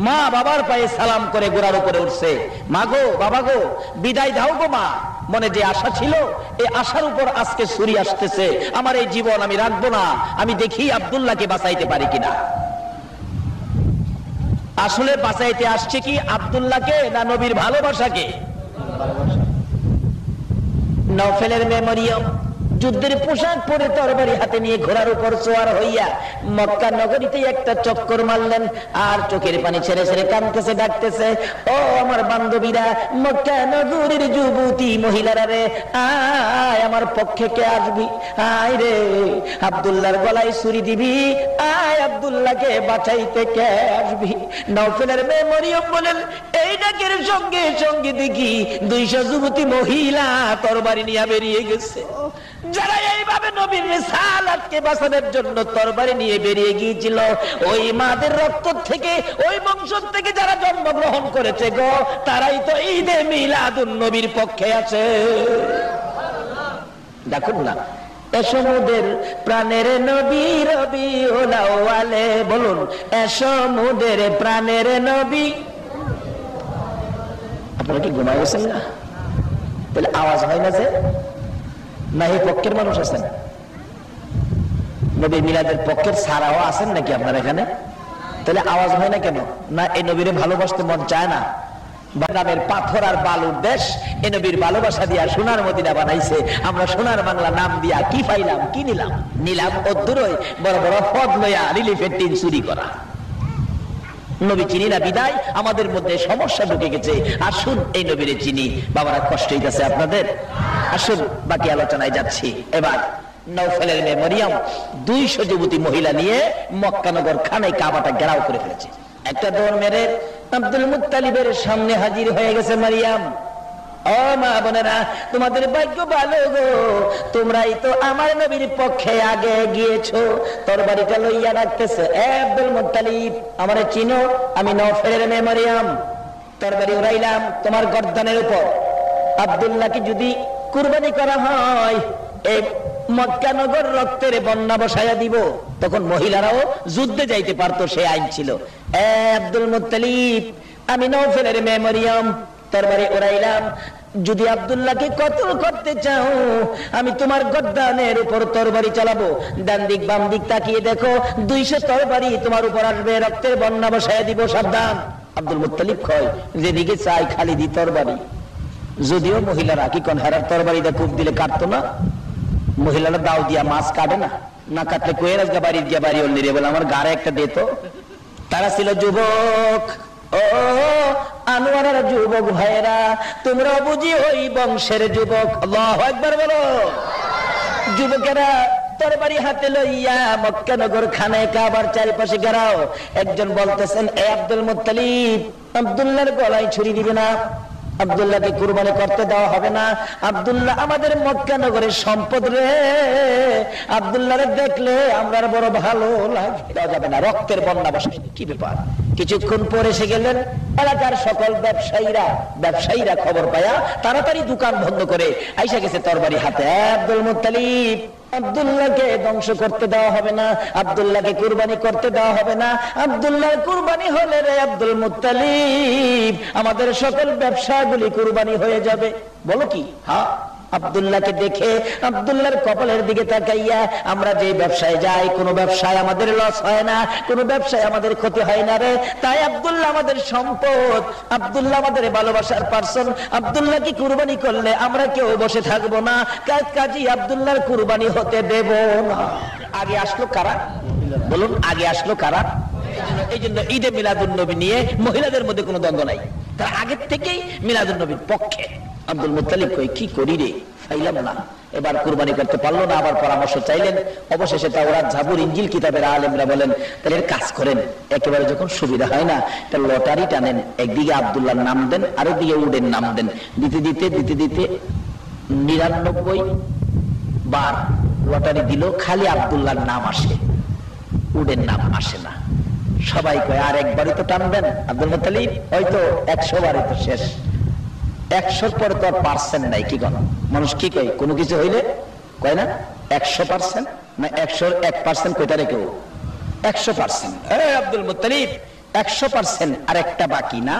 মা বাবার পায়ে সালাম করে গোড়ার উপরে উঠছে। মা গো, বাবা গো, বিদায় দাও গো মা। মনে যে আশা ছিল, এই আশার উপর আজকে ছুরি আসতেছে। আমার এই জীবন আমি রাখবো না, আমি দেখি আব্দুল্লাহকে বাঁচাইতে পারি কিনা। আসলে বাঁচাইতে আসছে কি আব্দুল্লাহকে না নবীর ভালোবাসাকে? নওফেলের মেয়ে মরিয়ম যুদ্ধের পোশাক পরে তরবারি হাতে নিয়ে ঘোড়ার উপর সোয়ার হইয়া মক্কা নগরীতে একটা চক্কর মারলেন, আর চোখের পানি ছেড়ে ছেড়ে কাঁদতেছে, ডাকতেছে, ও আমার বান্ধবীরা, মক্কা নগরীর যুবতী মহিলারা রে, আয় আমার পক্ষে কে আসবি? আয় রে, আব্দুল্লাহর গলায় ছুরি দিবি, আয় আব্দুল্লাহকে বাঁচাইতে কে আসবি? নওফেলের মেয়ে মরিয়ম বলেন, এই ডাকের সঙ্গে সঙ্গে দেখি 200 যুবতী মহিলা তরবারি নিয়ে বেরিয়ে গেছে। যারা এইভাবে নবীর রিসালাতকে বাঁচানোর জন্য তরবারি নিয়ে বেরিয়ে গিয়েছিল, ওই মাদের রক্ত থেকে, ওই বংশ থেকে যারা জন্মগ্রহণ করেছে গো, তারাই তো ঈদে মিলাদুন নবীর পক্ষে আছে। দেখুন না, এসমুদের প্রাণের নবী রবিউল আউয়ালে, বলুন এসমুদের প্রাণের নবী। আপনারা কি ঘুমায় গেছেন না? তাহলে আওয়াজ হয় না যে? না এই পক্ষের মানুষ আছেন? নবীর মিলাদের পক্ষের সারাও আছেন নাকি আপনার এখানে? তাহলে আওয়াজ হয় না কেন? না এই নবীরে ভালোবাসতে মন চায় না? বাদামের পাথর আর বালুর দেশ, এ নবীর ভালোবাসা দিয়া সোনার মদিনা বানাইছে। আমরা সোনার বাংলা নাম দিয়া কি পাইলাম, কি নিলাম? নিলাম অদ্দুরই বড় বড় পদ লইয়া রিলিফের টিন চুরি করা। নবী চিনি না বিদায় আমাদের মধ্যে সমস্যা ঢুকে গেছে। আসুন এই নবীরে চিনি। বাবারা কষ্ট হইতেছে আপনাদের? আসুন বাকি আলোচনায় যাচ্ছি। এবার নওফেলের মেয়ে মরিয়ম 200 যুবতী মহিলা নিয়ে মক্কানগর খানায় কাবাটা ঘেরাও করে ফেলেছে। একটা দৌড় মেরে আব্দুল মুত্তালিবের সামনে হাজির হয়ে গেছে মরিয়ম। ও মা বোনেরা, তোমাদের ভাগ্য ভালো গো, তোমরাই তো আমার নবীর পক্ষে আগে গিয়েছো। তরবারিটা লইয়া রাখতেছে, আব্দুল মুত্তালিব আমারে চিনো, আমি নওফেলের মেয়ে মরিয়ম, তরবারি উড়াইলাম তোমার গর্দানের উপর। আব্দুল্লাহকে যদি কুরবানি করা হয়, এই মক্কা নগর রক্তের বন্যা বসায়া দিব। তখন মহিলারাও যুদ্ধে যাইতে পারতো, সে আইন ছিল। আব্দুল মুত্তালিব আমি নওফেলের মেয়ে মরিয়ম, তরবারি উড়াইলাম। যদি আব্দুল্লাহকে কতল করতে চাও, আমি তোমার গর্দানের উপর তরবারি চালাবো। ডান দিক বাম দিক তাকিয়ে দেখো, 200 তরবারি তোমার উপর আসবে, রক্তের বন্যা বসায় দিব, সাবধান। আব্দুল মুত্তালিব কয়, যেদিকে চাই খালি দি তরবারি। যদিও মহিলারা কি কোন হেরার তরবারি দিয়ে কূপ দিলে কাটতো না, মহিলারা দাও দিয়া মাছ কাটে না, না কাটলে কোয়েরাজ গা বাড়ির গিয়া বাড়ি অল্লি রে বলে আমার গাড়ে একটা দিত। তারা ছিল যুবক। ও আনোয়ারের যুবক ভাইরা, তোমরা বুঝি ওই বংশের যুবক। আল্লাহু আকবার বলো। যুবকেরা তরবারি হাতে লইয়া মক্কা নগর খানায় কাবার চারিপাশে ঘেরাও। একজন বলতেছেন, এ আব্দুল মুত্তালিব, আব্দুল্লাহর গলায় ছুরি দিবে না, আব্দুল্লাহকে কুরবানি করতে দেওয়া হবে না। আব্দুল্লাহ আমাদের মক্কা নগরের সম্পদ রে, আব্দুল্লাহরে দেখলে আমরা বড় ভালো লাগে, দেওয়া যাবে না, রক্তের বন্যা বসে। কি ব্যাপার? কিছুক্ষণ পরে এসে গেলেন এলাকার সকল ব্যবসায়ীরা খবর পায়া তাড়াতাড়ি দোকান বন্ধ করে আইসা গেছে তরবারি হাতে। আব্দুল মুত্তালিব, আব্দুল্লাহকে ধ্বংস করতে দেওয়া হবে না, আব্দুল্লাহকে কুরবানি করতে দেওয়া হবে না। আব্দুল্লাহর কুরবানি হলে রে আব্দুল মুত্তালিব, আমাদের সকল ব্যবসাগুলি কুরবানি হয়ে যাবে। বলো কি? হ্যাঁ। আব্দুল্লাহকে দেখে আব্দুল্লাহর কপালের দিকে তাকাইয়া, আমরা যে ব্যবসায় যাই, কোনো ব্যবসায় আমাদের লস হয় না, কোনো ব্যবসায় আমাদের ক্ষতি হয় না রে। তাই আব্দুল্লাহ আমাদের সম্পদ, আব্দুল্লাহ আমাদের ভালোবাসার পার্সন। আব্দুল্লাহ কি কুরবানি করলে আমরা কেউ বসে থাকবো না, কাজী আব্দুল্লাহর কুরবানি হতে দেব না। আগে আসলো কারা? বলুন, আগে আসলো কারা? এই জন্য ঈদে মিলাদুন নবী নিয়ে মহিলাদের মধ্যে কোনো দ্বন্দ্ব নাই, তারা আগের থেকেই মিলাদুন নবীর পক্ষে। আব্দুল মুত্তালিব কই, কি করি রে, পাইলাম না। এবার কুরবানি করতে পারলো না, আবার পরামর্শ চাইলেন। অবশেষে তাওরাত, জাবুর, ইনজিল কিতাবের আলেমরা বলেন, তাহলে এর কাজ করেন, একেবারে যখন সুবিধা হয় না, একটা লটারি টানেন, একদিকে আব্দুল্লাহর নাম দেন, আরেকদিকে উডের নাম দেন। দিতে দিতে 99 বার লটারি দিল, খালি আব্দুল্লাহর নাম আসে, উডের নাম আসে না। সবাই কয়, আর একবারই তো টানবেন আব্দুল মুত্তালিব, হয়তো 100 বারে তো শেষ। 100 পরে তো আর পার্সেন্ট নাই। কি কোন মানুষ কি কয়, কোনো কিছু হইলে কয় না 100% না 101% কইটা রে কেউ 100%। আব্দুল মুত্তালিব 100% আর একটা বাকি না,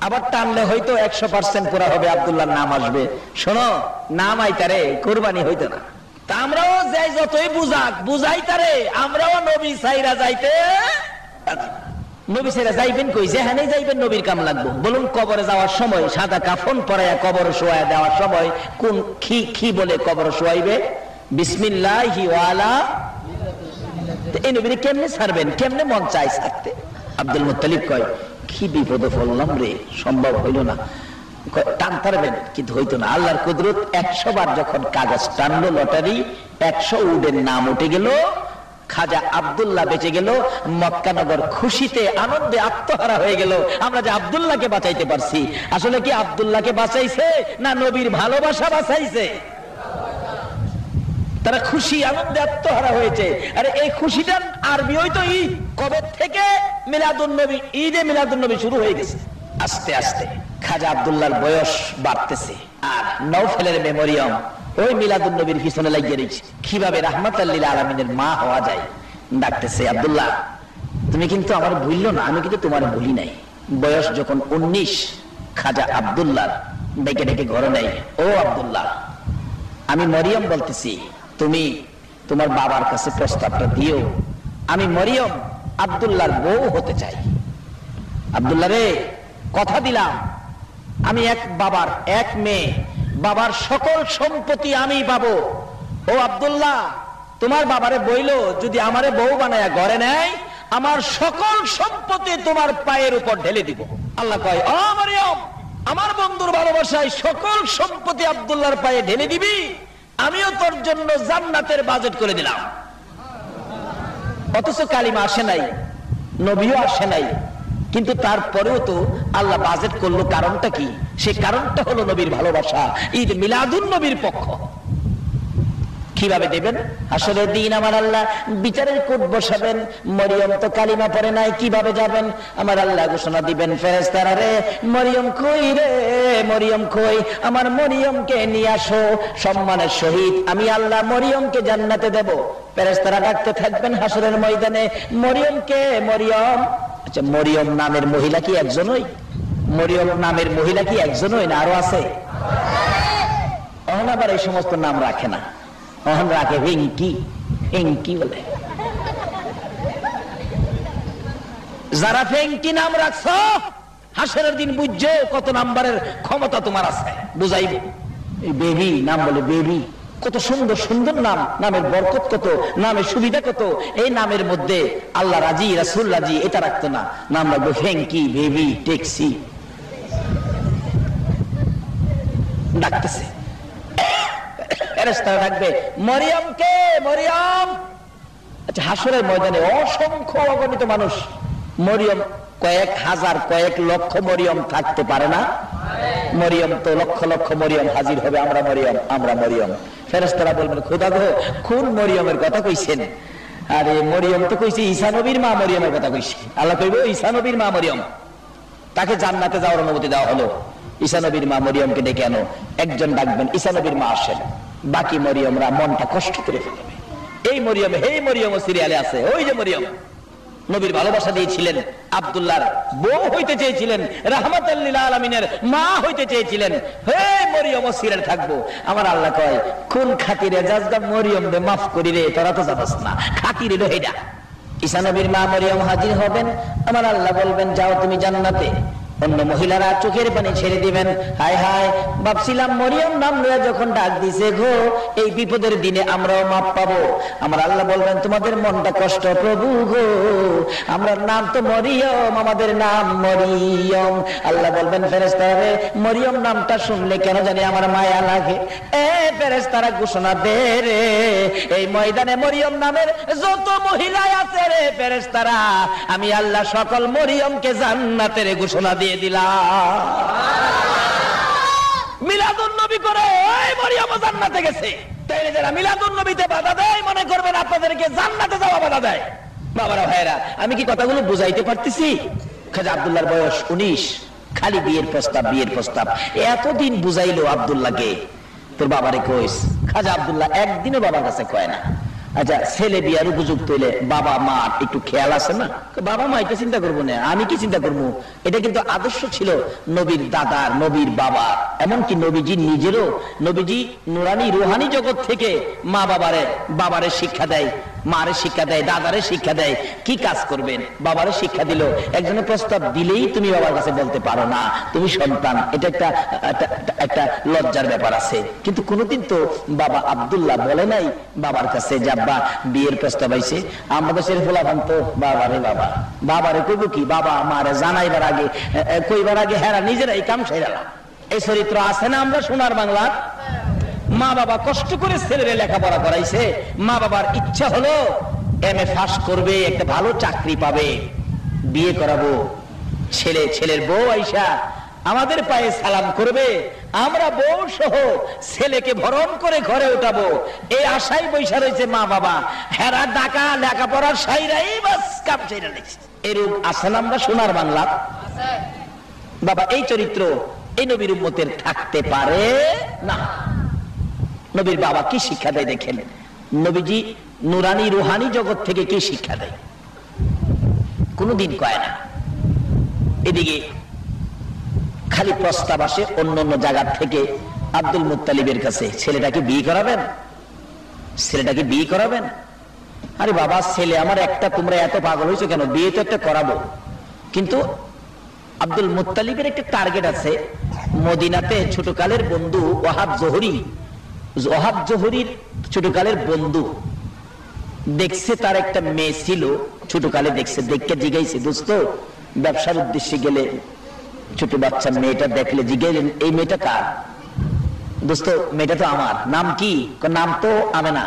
আবার টানলে হয়তো 100% পুরা হবে, আব্দুল্লাহর নাম আসবে। শোনো, নাম আইতারে কুরবানি হইতো না। তা আমরাও যাই, যতই বুঝাই তারে, আমরাও নবী সাইরা যাইতে। নবী সাইরা যাইবেন কই? যেখানে যাইবেন নবীর কাম লাগবো। বলুন, কবরে যাওয়ার সময় সাদা কাফন পরাইয়া কবর শোয়া দেওয়ার সময় কোন কি বলে কবর শোয়াইবে? বিসমিল্লাহি ওয়ালা। এই নবীরে কেমনে ছাড়বেন? কেমনে মন চাই ছাড়তে? আব্দুল মুত্তালিব কয়, কি বিপদে পড়লাম রে, সম্ভব হইল না। টান পারবেন, কিন্তু হইতো না। আল্লাহর কুদরত, 100 বার যখন কাগজ টানলো লটারি, 100 উডের নাম উঠে গেল, খাজা আব্দুল্লাহ বেঁচে গেল। মক্কা নগর খুশিতে আনন্দে আত্মহারা হয়ে গেল। আমরা যে আব্দুল্লাহকে বাঁচাইতে পারছি, আসলে কি আব্দুল্লাহকে বাঁচাইছে না নবীর ভালোবাসা বাঁচাইছে? তারা খুশি আনন্দে আত্মহারা হয়েছে। আরে এই খুশিটা আরবি হয়তো ঈদ, কবে থেকে মিলাদুন নবী, ঈদে মিলাদুন নবী শুরু হয়ে গেছে। আস্তে আস্তে খাজা আব্দুল্লাহর বয়স বাড়তেছে, আর নওফেলের মেমোরিয়াম ওই মিলাদুন নবীর পিছনে লাগিয়ে রয়েছে, কিভাবে রাহমাতাল লিল আলামিনের মা হওয়া যায়। ডাকতেছে, আব্দুল্লাহ তুমি কিন্তু আমার ভুললো না, আমি কিন্তু তোমার ভুলি নাই। বয়স যখন 19, খাজা আব্দুল্লাহ ডেকে ডেকে ঘরে নেই। ও আব্দুল্লাহ, আমি মরিয়ম বলতেছি, তুমি তোমার বাবার কাছে প্রস্তাবটা দিও, আমি মরিয়ম আব্দুল্লাহর বউ হতে চাই। আব্দুল্লাহ রে, কথা দিলাম, আমি এক বাবার এক মেয়ে, বাবার সকল সম্পত্তি আমি পাবো। ও আব্দুল্লাহ, তোমার বাবারে বইলো যদি আমারে বউ বানায়া ঘরে নেয়, আমার সকল সম্পত্তি তোমার পায়ের উপর ঢেলে দিব। আল্লাহ কয়, ও মরিয়ম, আমার বন্ধুর ভালোবাসায় সকল সম্পত্তি আব্দুল্লাহর পায়ে ঢেলে দিবি, আমিও তোর জন্য জান্নাতের বাজেট করে দিলাম। অথচ কালিমা আসে নাই, নবীও আসে নাই, কিন্তু তারপরেও তো আল্লাহ বাজেট করলো, কারণটা কি? সে কারণটা হলো নবীর ভালোবাসা, ঈদ মিলাদুন নবীর পক্ষ। কিভাবে দেবেন? হাসরের দিন আমার আল্লাহ বিচারের কোর্ট বসাবেন। মরিয়ম তো কালিমা পড়ে নাই, কিভাবে যাবেন? আমার আল্লাহ ঘোষণা দিবেন, ফেরেশতারা রে, মরিয়ম কই রে, মরিয়ম কই, আমার মরিয়মকে নিয়ে আসো। সম্মানের সহিত আমি আল্লাহ মরিয়মকে জান্নাতে দেব। ফেরেশতারা ডাকতে থাকবেন হাসরের ময়দানে, মরিয়মকে, মরিয়ম। আচ্ছা, মরিয়ম নামের মহিলা কি একজনই? মরিয়ম নামের মহিলা কি একজনই না আরো আছে? আবার এই সমস্ত নাম রাখে না, অহন রাখে ভেঙ্কি, ভেঙ্কি বলে। যারা ভেঙ্কি নাম রাখছ, হাসরের দিন বুঝছো কত নাম্বারের ক্ষমতা তোমার আছে, বুঝাইব। এই বেবি নাম বলে, বেবি, কত সুন্দর সুন্দর নাম, নামের বরকত কত, নামের সুবিধা কত। এই নামের মধ্যে আল্লাহ রাজি, রাসূল রাজি, এটা রাখতো না। নাম রাখবে ভেঙ্কি, বেবি, ট্যাক্সি। ডাকতেছে, ফেরেশতারা ডাকবে, মরিয়মকে, মরিয়ম। আচ্ছা, হাসরের ময়দানে অসংখ্য অগণিত মানুষ, মরিয়ম কয়েক হাজার, কয়েক লক্ষ মরিয়ম থাকতে পারে না? মরিয়ম তো লক্ষ লক্ষ মরিয়ম হাজির হবে, আমরা মরিয়ম, আমরা মরিয়ম। ফেরেশতারা বলবেন, খোদা গো, কোন মরিয়মের কথা কইছেন? আরে মরিয়ম তো কইছে ঈসা নবীর মা মরিয়মের কথা কইছে। আল্লাহ কইব, ঈসা নবীর মা মরিয়ম, তাকে জান্নাতে যাওয়ার অনুমতি দেওয়া হলো। ঈসা নবীর মা মরিয়মকে ডেকে আনো। একজন ডাকবেন, ঈসা নবীর মা আসেন। বাকি মরিয়মরা মনটা কষ্ট করে ফেলবে। এই মরিয়ম, হে মরিয়ম সিরিয়ালে আছে, ওই যে মরিয়ম নবীর ভালোবাসা দিয়েছিলেন, আব্দুল্লাহর বউ হইতে চেয়েছিলেন, রাহমাতাল লিল আলামিনের মা হইতে চেয়েছিলেন, হে মরিয়ম সিরিয়ালে থাকবো। আমার আল্লাহ কয়, কোন খাতিরে যাজগা মরিয়ম রে মাফ করি রে, তোরা তো জানাস না, খাতিরে লো হেডা। ঈসা নবীর মা মরিয়ম হাজির হবেন। আমার আল্লাহ বলবেন, যাও তুমি জান্নাতে। অন্য মহিলারা চোখের পানি ছেড়ে দিবেন, হায় হায়, ভাবছিলাম মরিয়ম নাম লইয়া যখন ডাক দিছে গো, এই বিপদের দিনে আমরাও মাপ পাবো। আমার আল্লাহ বলবেন, তোমাদের মনটা কষ্ট প্রভু গো, আমরা নাম তো মরিয়ম, আমাদের নাম মরিয়ম। আল্লাহ বলবেন, ফেরেশতারা রে, মরিয়ম নামটা শুনলে কেন জানি আমার মায়া লাগে। এ ফেরেশতারা ঘোষণা দে রে, এই ময়দানে মরিয়ম নামের যত মহিলা আছে রে ফেরেশতারা, আমি আল্লাহ সকল মরিয়মকে জান্নাতের ঘোষণা দিয়ে দিলাম। মিলাদুন নবী করে ওই মরিয়ম জান্নাতে গেছে। তাইলে যারা মিলাদুন নবীতে বাধা দেয়, মনে করবেন আপনাদেরকে জান্নাতে যাওয়া বাধা দেয়। বাবারা ভাইরা, আমি কি কথাগুলো বুঝাইতে পারতেছি? খাজা আব্দুল্লাহর বয়স 19, খালি বিয়ের প্রস্তাব, বিয়ের প্রস্তাব। এতদিন বুঝাইলো আব্দুল্লাহকে, তোর বাবারে কইস। খাজা আব্দুল্লাহ একদিনও বাবার কাছে কয় না। আচ্ছা, ছেলে বিয়ার উপযুক্ত হইলে বাবা মা একটু খেয়াল আছে না? বাবা মা এটা চিন্তা করবো না, আমি কি চিন্তা করবো? এটা কিন্তু আদর্শ ছিল নবীর দাদার, নবীর বাবা, এমনকি নবীজি নিজেরও। নবীজি নুরানি রুহানি জগৎ থেকে মা বাবারে শিক্ষা দেয়, মারে শিক্ষা দেয়, দাদারে শিক্ষা দেয় কি কাজ করবেন। বাবারে শিক্ষা দিল, একজনের প্রস্তাব দিলেই তুমি বাবার কাছে বলতে পারো না, তুমি সন্তান, এটা একটা লজ্জার ব্যাপার আছে। কিন্তু কোনোদিন তো বাবা আব্দুল্লাহ বলে নাই বাবার কাছে, যাব্বা বিয়ের প্রস্তাব আইছে। আমাদের ছেলে ফোলাফান তো বাবারে, বাবারে কইব কি, বাবা মারে জানাইবার আগে, কইবার আগে হেরা নিজেরাই কাম সেরালাম। এই চরিত্র আছে না আমরা সোনার বাংলার? মা বাবা কষ্ট করে ছেলেরে লেখাপড়া করাইছে, মা বাবার ইচ্ছা হলো এমএ পাস করবে, একটা ভালো চাকরি পাবে, বিয়ে করাবো। ছেলের বউ আইসা আমাদের পায়ে সালাম করবে, আমরা বউ সহ ছেলেকে ভরণ করে ঘরে উঠাবো, এই আশাই বৈশা রয়েছে মা বাবা। হেরা ডাকা লেখাপড়ার সাইরাই বাস কাম সাইরা লেগেছে। এরূপ আসলে আমরা সোনার বাংলা। বাবা, এই চরিত্র এই নবীর উম্মতের থাকতে পারে না। নবীর বাবা কি শিক্ষা দেয় দেখেন, নবীজি নুরানি রুহানি জগৎ থেকে কি শিক্ষা দেয়, কোনদিন কয় না। এদিকে খালি প্রস্তাব আসে অন্য অন্য জায়গা থেকে আব্দুল মুত্তালিবের কাছে, ছেলেটাকে বিয়ে করাবেন, ছেলেটাকে বিয়ে করাবেন। আরে বাবা, ছেলে আমার একটা, তোমরা এত পাগল হয়েছো কেন? বিয়ে তো একটা করাবো। কিন্তু আব্দুল মুত্তালিবের একটা টার্গেট আছে। মদিনাতে ছোটকালের বন্ধু ওয়াহাব জোহরির ছোটকালের বন্ধু দেখছে, তার একটা মেয়ে ছিল, ছোটকালে দেখছে, দেখে জিগাইছে, দোস্ত ব্যবসার উদ্দেশ্যে গেলে ছোট বাচ্চা মেয়েটা দেখলে জিগাইলেন, এই মেয়েটা কার? দোস্ত মেয়েটা তো আমার। নাম কি? নাম তো আমেনা।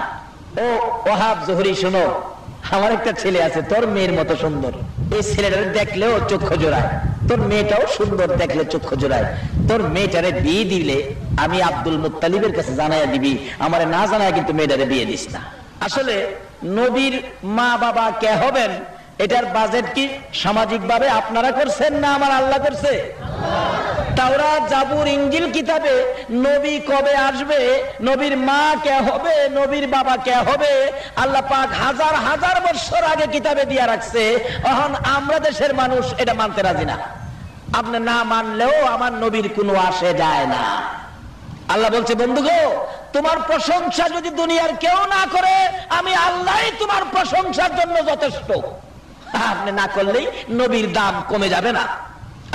ও ওয়াহাব জোহরি, শোনো, আমার একটা ছেলে আছে তোর মেয়ের মতো সুন্দর, এই ছেলেটা দেখলেও চক্ষু জোড়ায়, তোর মেয়েটাও সুন্দর দেখলে চক্ষু জোড়ায়, তোর মেয়েটারে বিয়ে দিলে আমি আব্দুল মুত্তালিবের কাছে জানাইয়া দিবি, আমারে না জানায় কিন্তু মেয়েটারে বিয়ে দিস না। আসলে নবীর মা বাবা কে হবেন এটার বাজেট কি সামাজিক ভাবে আপনারা করছেন না আমার আল্লাহ করছে? তাওরাত, জাবুর, ইনজিল কিতাবে নবী কবে আসবে, নবীর মা কে হবে, নবীর বাবা কে হবে, আল্লাহ পাক হাজার হাজার বছর আগে কিতাবে দিয়া রাখছে। এখন আমরা দেশের মানুষ এটা মানতে রাজি না। আপনি না মানলেও আমার নবীর কোনো আসে যায় না। আল্লাহ বলছে, বন্ধু গো, তোমার প্রশংসা যদি দুনিয়ার কেউ না করে, আমি আল্লাহই তোমার প্রশংসার জন্য যথেষ্ট। আপনি না করলেই নবীর দাম কমে যাবে না।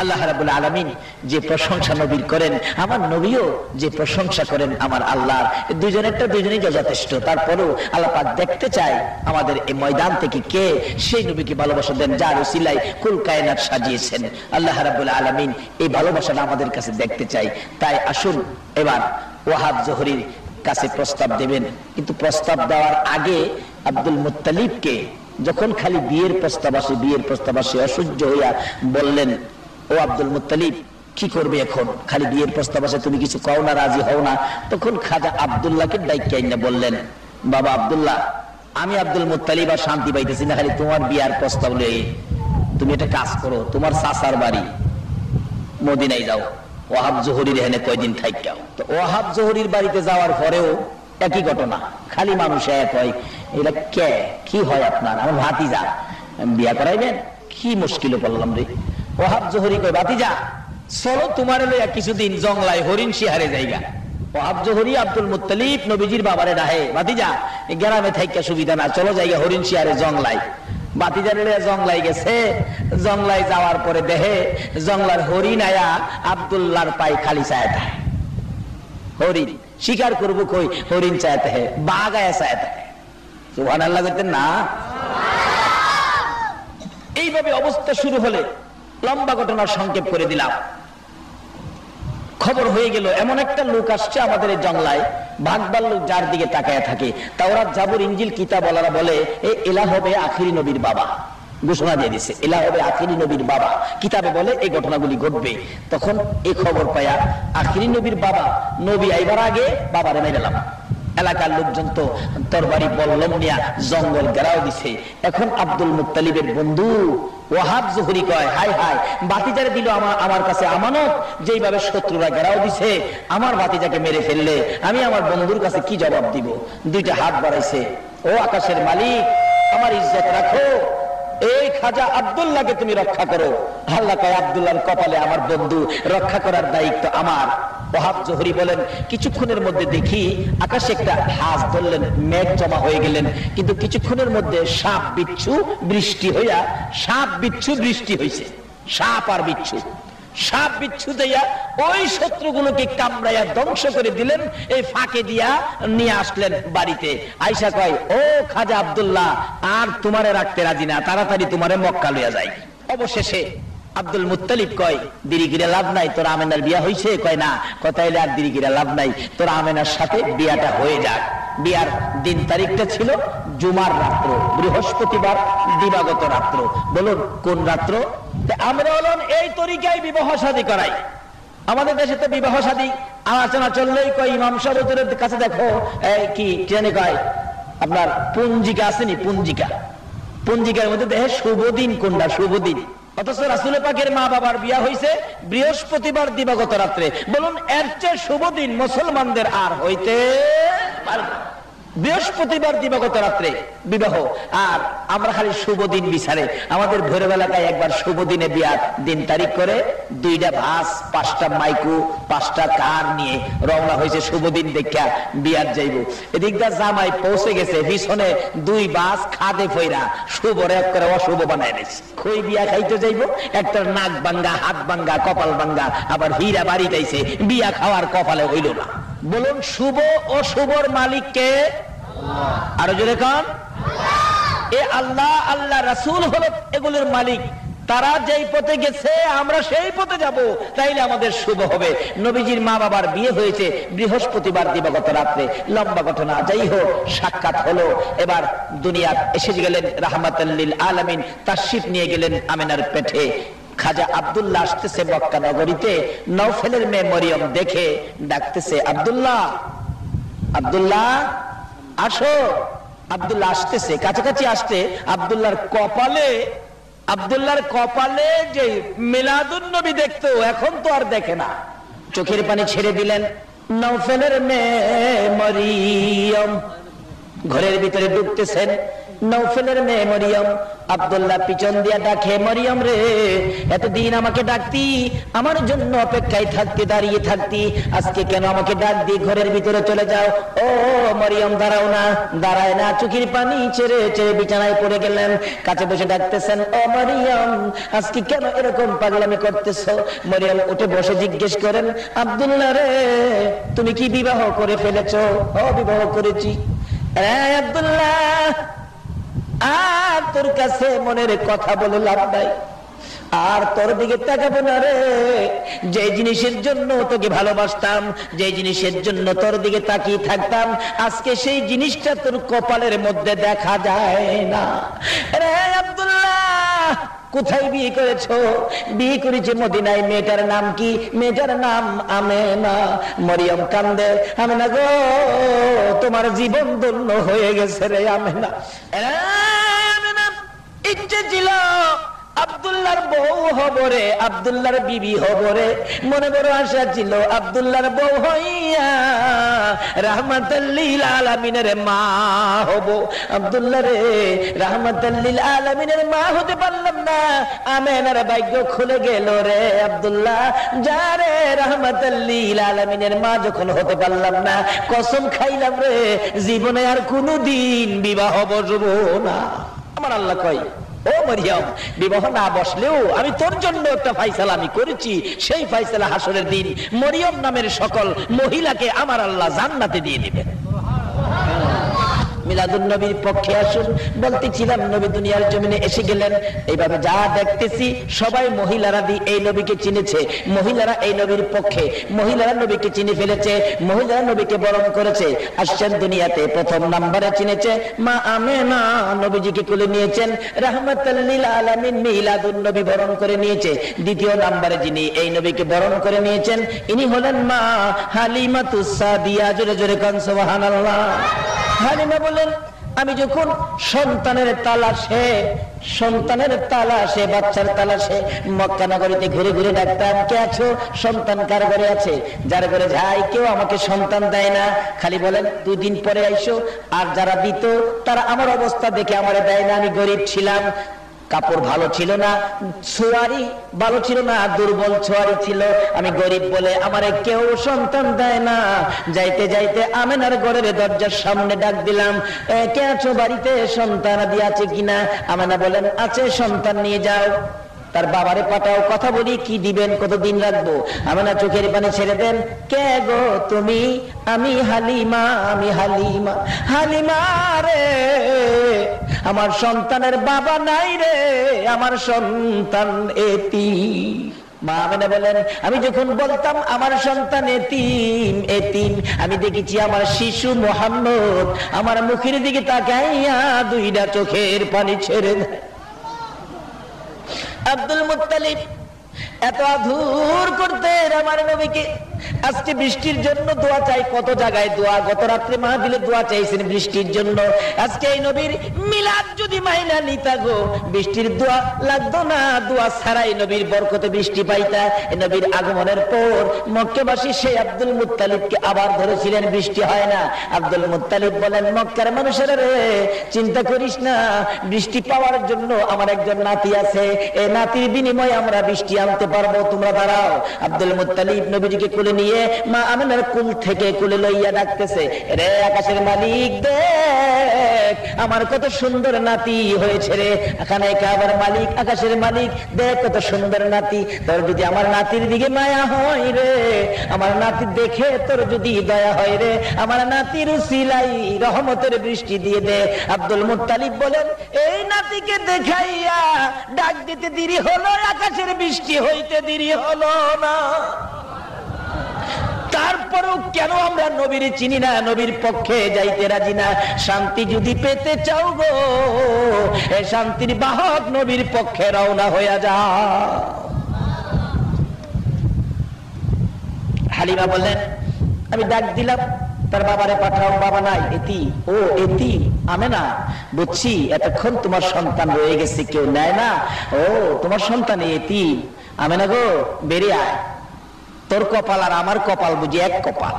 আল্লাহ রাব্বুল আলামিন যে প্রশংসা নবীর করেন, আমার নবীও যে প্রশংসা করেন আমার আল্লাহ, দুজনেরটা দুজনেই যথেষ্ট। তারপরেও আল্লাহ পাক দেখতে চায় আমাদের এই ময়দান থেকে কে সেই নবীকে ভালোবাসা দেন যার উসিলায় কুল কায়নাত সাজিয়েছেন। আল্লাহ রাব্বুল আলামিন এই ভালোবাসাটা আমাদের কাছে দেখতে চাই। তাই আসুন এবার ওয়াহাব জোহরীর কাছে প্রস্তাব দেবেন, কিন্তু প্রস্তাব দেওয়ার আগে আব্দুল মুত্তালিবকে যখন খালি বিয়ের প্রস্তাব আসে অসহ্য হইয়া বললেন, ও আব্দুল মুত্তালিব কি করবে এখন, খালি বিয়ের প্রস্তাব আসে তুমি কিছু কও না, রাজি হও না। তখন খাজা আব্দুল্লাহকে ডাইকে আইনা বললেন, বাবা আব্দুল্লাহ, আমি আব্দুল মুত্তালিব আর শান্তি পাইতেছি না, খালি তোমার বিয়ার প্রস্তাব লয়ে তুমি একটা কাজ করো, তোমার চাচার বাড়ি মদিনায় যাও, ওয়াহাব জোহরীর এখানে কয়দিন থাইকাও। তো ওয়াহাব জোহরীর বাড়িতে যাওয়ার পরেও একই ঘটনা, খালি মানুষ এক হয়, এটা কে কি হয় আপনার, আমার ভাতিজা বিয়া করাইবেন, কি মুশকিলে পড়লাম রে। ওয়াহাব জোহরী কয়, ভাতিজা চলো তোমার লইয়া কিছুদিন জংলায় হরিণ শিহারে জায়গা। ওয়াহাব জোহরী আব্দুল মুত্তালিব নবীজির বাবারে ডাহে, ভাতিজা গ্রামে থাইকা সুবিধা না, চলো জায়গা হরিণ শিহারে জংলায়। ভাতিজারে লইয়া জংলায় গেছে, জংলায় যাওয়ার পরে দেহে জংলার হরিণ আয়া আব্দুল্লাহর পায়ে খালি চায়, হরিণ শিকার করবো কই, হরিণ চাইতে হয়, বাঘ আয়া চাইতে হয়। সুবহানাল্লাহ করতেন না? এইভাবে অবস্থা শুরু হলে লম্বা ঘটনার সংক্ষেপ করে দিলাম। খবর হয়ে গেল এমন একটা লোক আসছে আমাদের এই জংলায়, ভাগবার লোক যার দিকে তাকায় থাকে। তাওরাত, জাবুর, ইনজিল কিতাবওয়ালারা বলে এলা হবে আখিরি নবীর বাবা, ঘোষণা দিয়ে দিছে এলা হবে আখিরি নবীর বাবা, কিতাবে বলে এই ঘটনাগুলি ঘটবে। তখন এই খবর পায়া আখিরি নবীর বাবা নবী আইবার আগে বাবারে মেরেলাম। এলাকার লোকজন তো তরবারি বল্লম নিয়া জঙ্গল ঘেরাও দিছে। এখন আব্দুল মুত্তালিবের বন্ধু ওয়াহাব জোহরী কয়, হাই হাই, ভাতিজারে দিল আমার কাছে আমানত, যেইভাবে শত্রুরা ঘেরাও দিছে, আমার ভাতিজাকে মেরে ফেললে আমি আমার বন্ধুর কাছে কি জবাব দিব। দুইটা হাত বাড়াইছে, ও আকাশের মালিক, আমার ইজ্জত রাখো, এই খাজা আব্দুল্লাহকে তুমি রক্ষা করো। আল্লাহ কয়, আব্দুল্লাহর কপালে আমার বন্ধু, রক্ষা করার দায়িত্ব আমার। ওয়াহাব জোহরী বলেন, কিছুক্ষণের মধ্যে দেখি আকাশে একটা হাঁস ধরলেন, মেঘ জমা হয়ে গেলেন, কিন্তু কিছুক্ষণের মধ্যে সাপ বিচ্ছু বৃষ্টি হইয়া বৃষ্টি হয়েছে, সাপ আর বিচ্ছু, সাপ বিচ্ছু দিয়া ওই শত্রুগুলোকে কামড়াইয়া ধ্বংস করে দিলেন। এই ফাঁকে দিয়া নিয়ে আসলেন বাড়িতে। আয়েশা কয়, ও খাজা আব্দুল্লাহ, আর তোমারে রাখতে রাজি না, তাড়াতাড়ি তোমারে মক্কা লইয়া যাই। অবশেষে আব্দুল মুত্তালিব কয়, দেরি করে লাভ নাই, তোর আমেনার বিয়া হয়েছে? কয় না। কথাইলে আর দেরি করে লাভ নাই, তোর আমেনার সাথে বিয়াটা হয়ে যাক। বিয়ার দিন তারিখটা ছিল জুমার রাত্র, বৃহস্পতিবার দিবাগত রাত্র। বলুন কোন রাত্র? আমরা বলুন এই তরিকায় বিবাহ শাদী করাই। আমাদের দেশে তো বিবাহ শাদী আলোচনা চললেই কয়, ইমাম সাহেবের কাছে দেখো কি ট্রেনে কয় আপনার পঞ্জিকা আসেনি, পঞ্জিকার মধ্যে দেখে শুভ দিন কোনটা, শুভ দিন। অথচ রাসূল পাকের মা বাবার বিয়া হয়েছে বৃহস্পতিবার দিবাগত রাত্রে। বলুন এর চেয়ে শুভ দিন মুসলমানদের আর হইতে পারে না। বৃহস্পতিবার দিবাগত রাত্রে বিবাহ, আর আমরা খালি শুভ দিন বিচারে। আমাদের ভৈরব এলাকায় একবার শুভ দিনে বিয়ার দিন তারিখ করে 2টা বাস, 5টা মাইকু, 5টা কার নিয়ে রওনা হয়েছে শুভ দিন দেখা বিয়ার যাইব। এদিকটা জামাই পৌঁছে গেছে, পিছনে 2 বাস খাদে ফইরা শুভ রেপ করে অশুভ বানায় নিয়েছে। কই বিয়া খাইতে যাইব, একটা নাক ভাঙ্গা, হাত ভাঙ্গা, কপাল ভাঙ্গা, আবার হীরা বাড়ি যাইছে, বিয়া খাওয়ার কপালে হইল না। বলুন শুভ ও শুভর মালিক কে? আরো জোরে কান, এ আল্লাহ, আল্লাহ রাসূল হলো এগুলোর মালিক। তারা যেই পথে গেছে আমরা সেই পথে যাব, তাইলে আমাদের শুভ হবে। নবীজির মা বাবার বিয়ে হয়েছে বৃহস্পতিবার দিবাগত রাত্রে, লম্বা ঘটনা। যাই হোক, সাক্ষাৎ হলো। এবার দুনিয়া এসে গেলেন রাহমাতাল লিল আলামিন, তাশরিফ নিয়ে গেলেন আমিনার পেটে। খাজা আব্দুল্লাহ আসতেছে মক্কা নগরীতে, নওফেলের মেয়ে মরিয়ম দেখে ডাকতেছে, আব্দুল্লাহ, আব্দুল্লাহ আসো। আব্দুল্লাহ আসতেছে, কাছাকাছি আসতে আব্দুল্লাহর কপালে যে মিলাদুন নবী দেখতো, এখন তো আর দেখে না। চোখের পানি ছেড়ে দিলেন। নওফেলের মেয়ে মরিয়ম ঘরের ভিতরে ঢুকতেছেন। নওফেলের মেয়ে মরিয়ম, আব্দুল্লাহ পিছন দিয়া ডাকে, মরিয়ম রে, এতদিন আমাকে ডাকতি, আমার জন্য অপেক্ষায় থাকতে, দাঁড়িয়ে থাকতি, আজকে কেন আমাকে ডাক দিয়ে ঘরের ভিতরে চলে যাও? ও মরিয়ম, দাঁড়াও না। দাঁড়ায় না, চোখের পানি ছেড়ে ছেড়ে বিছানায় পড়ে গেলেন। কাছে বসে ডাকতেছেন, ও মরিয়ম, আজকে কেন এরকম পাগলামি করতেছো? মরিয়ম উঠে বসে জিজ্ঞেস করেন, আব্দুল্লাহ রে, তুমি কি বিবাহ করে ফেলেছো? ও, বিবাহ করেছি। আব্দুল্লাহ, আর তোর কাছে মনের কথা বলে লাভ নাই, আর তোর দিকে তাকাবো না রে। যে জিনিসের জন্য তোকে ভালোবাসতাম, যে জিনিসের জন্য তোর দিকে তাকিয়ে থাকতাম, আজকে সেই জিনিসটা তোর কপালের মধ্যে দেখা যায় না। রে আব্দুল্লাহ, কোথায় বিয়ে করেছো? বিয়ে করেছে মদিনায়। মেয়েটার নাম কি? মেয়েটার নাম আমেনা। মরিয়ম কান্দে, আমেনা গো, তোমার জীবন ধন্য হয়ে গেছে রে আমেনা। আমেনা, ইচ্ছে ছিল আব্দুল্লাহর বউ হবরে, আব্দুল্লাহর বিবি হবরে, মনে বড় আশা ছিল আব্দুল্লাহর বউ হইয়া রাহমাতাল লিল আলামিনের মা হব। আব্দুল্লাহ রে, রাহমাতাল লিল আলামিনের মা হতে পারলাম না, আমেনার ভাগ্য খুলে গেল রে আব্দুল্লাহ। যারে রাহমাতাল লিল আলামিনের মা যখন হতে পারলাম না, কসম খাইলাম রে, জীবনে আর কোনোদিন বিবাহ বসবো না। আমার আল্লাহ কয়, ও মরিয়ম, বিবাহ না বসলেও আমি তোর জন্য একটা ফাইসালা আমি করেছি। সেই ফাইসালা হাসরের দিন মরিয়ম নামের সকল মহিলাকে আমার আল্লাহ জান্নাতে দিয়ে দিবেন। মিলাদুন নবীর পক্ষে আসুন। বলতেছিলাম, নবী দুনিয়ার জমিনে এসে গেলেন। এইভাবে যা দেখতেছি, সবাই মহিলারা এই নবীকে চিনেছে। মহিলারা এই নবীর পক্ষে, মহিলারা নবীকে চিনে ফেলেছে, মহিলারা নবীকে বরণ করেছে। আসছেন দুনিয়াতে, প্রথম নাম্বারে চিনেছে মা আমেনা, নবীজিকে কোলে নিয়েছেন। রাহমাতাল লিল আলামিন মিলাদুন নবী বরণ করে নিয়েছে। দ্বিতীয় নাম্বারে যিনি এই নবীকে বরণ করে নিয়েছেন, ইনি হলেন মা হালিমাতুস সাদিয়া। জোরে জোরে কান সুবহানাল্লাহ। হালিমা বলেন, আমি যখন সন্তানের তালাশে বাচ্চার তালাশে মক্কা নগরীতে ঘুরে ঘুরে ডাকতাম, কে আছো? সন্তান কার ঘরে আছে? যার ঘরে যাই, কেউ আমাকে সন্তান দেয় না, খালি বলেন 2 দিন পরে আইসো। আর যারা দিত, তারা আমার অবস্থা দেখে আমারে দেয় না। আমি গরিব ছিলাম, কাপড় ভালো ছিল না, ছোয়ারি ভালো ছিল না, দুর্বল ছোয়ারি ছিল, আমি গরিব বলে আমারে কেউ সন্তান দেয় না। যাইতে যাইতে আমেনার ঘরের দরজার সামনে ডাক দিলাম, কে আছো বাড়িতে? সন্তান আদি আছে কিনা? আমেনা বলেন, আছে, সন্তান নিয়ে যাও। তার বাবারে পাঠাও, কথা বলি, কি দিবেন, কতদিন রাখবো? আমেনা চোখের পানি ছেড়ে দেন, কে গো তুমি? আমি হালিমা, আমি হালিমা। হালিমা রে, আমার সন্তানের বাবা নাই রে, আমার সন্তান এতিম। মা আমেনা বলেন, আমি যখন বলতাম আমার সন্তান এতিম এতিম, আমি দেখেছি আমার শিশু মুহাম্মদ আমার মুখের দিকে তাকাইয়া 2টা চোখের পানি ছেড়ে দেয়। আব্দুল মুত্তালিব এত আদর করতেন আমার নবীকে। আজকে বৃষ্টির জন্য দোয়া চাই, কত জায়গায় দোয়া, গত রাত্রে মাহফিলে দোয়া চাইছেন বৃষ্টির জন্য। আজকে এই নবীর মিলাদ যদি মাইনা নিতা গো, বৃষ্টির দোয়া লাগতো না, দোয়া ছাড়াই নবীর বরকতে বৃষ্টি পাইতা। নবীর আগমনের পর মক্কাবাসী সেই আব্দুল মুত্তালিবকে আবার ধরেছিলেন, বৃষ্টি হয় না। আব্দুল মুত্তালিব বলেন, মক্কার মানুষেরা রে, চিন্তা করিস না, বৃষ্টি পাওয়ার জন্য আমার একজন নাতি আছে, এই নাতির বিনিময়ে আমরা বৃষ্টি আনতে পারবো, তোমরা দাঁড়াও। আব্দুল মুত্তালিব নবীজিকে কোলে নিয়ে মা আমেনার কুল থেকে কোলে লইয়া ডাকতেছে, রে আকাশের মালিক দেখ আমার কত সুন্দর নাতি হয়েছে রে, এখানে কাবার মালিক আকাশের মালিক দেখ কত সুন্দর নাতি, তোর যদি আমার নাতির দিকে মায়া হয় রে, আমার নাতি দেখে তোর যদি দয়া হয় রে, আমার নাতির উসিলাই রহমতের বৃষ্টি দিয়ে দে। আব্দুল মুত্তালিব বলেন, এই নাতিকে দেখাইয়া ডাক দিতে দেরি হলো, আকাশের বৃষ্টি হইতে দেরি হলো না। তারপরেও কেন আমরা নবীর চিনি না, নবীর পক্ষে যাইতে রাজি না? শান্তি যদি পেতে চাও গো, এই শান্তির বাহক নবীর পক্ষে রওনা হইয়া যাও। হালিমা বললেন, আমি ডাক দিলাম তার বাবারে পাঠাও, বাবা নাই, এতিম। ও এতিম আমেনা, বুঝছি এতক্ষণ তোমার সন্তান রয়ে গেছে, কেউ নেয় না। ও তোমার সন্তান এতিম, আমেনা গো বেরিয়ে আয়, তোর কপাল আর আমার কপাল বুঝি এক কপাল,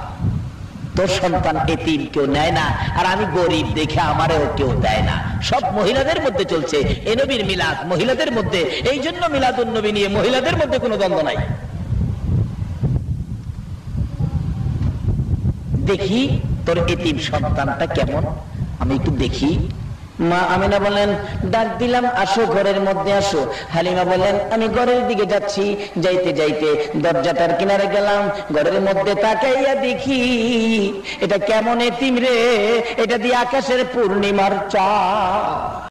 তোর সন্তান এতিম, কেউ নেয় না, আর আমি গরিব দেখে আমারও কেউ দেয় না। সব মহিলাদের মধ্যে চলছে এ নবীর মিলাদ, মহিলাদের মধ্যে, এই জন্য মিলাদুন নবী নিয়ে মহিলাদের মধ্যে কোনো দ্বন্দ্ব নাই। দেখি তোর এতিম সন্তানটা কেমন, আমি একটু দেখি। মা আমিনা বলেন, ডাক দিলাম আসো, ঘরের মধ্যে আসো। হালিমা বলেন, আমি ঘরের দিকে যাচ্ছি, যাইতে যাইতে দরজাটার কিনারে গেলাম, ঘরের মধ্যে তাকাইয়া দেখি এটা কেমন এতিম রে, এটা দিয়ে আকাশের পূর্ণিমার চাঁদ।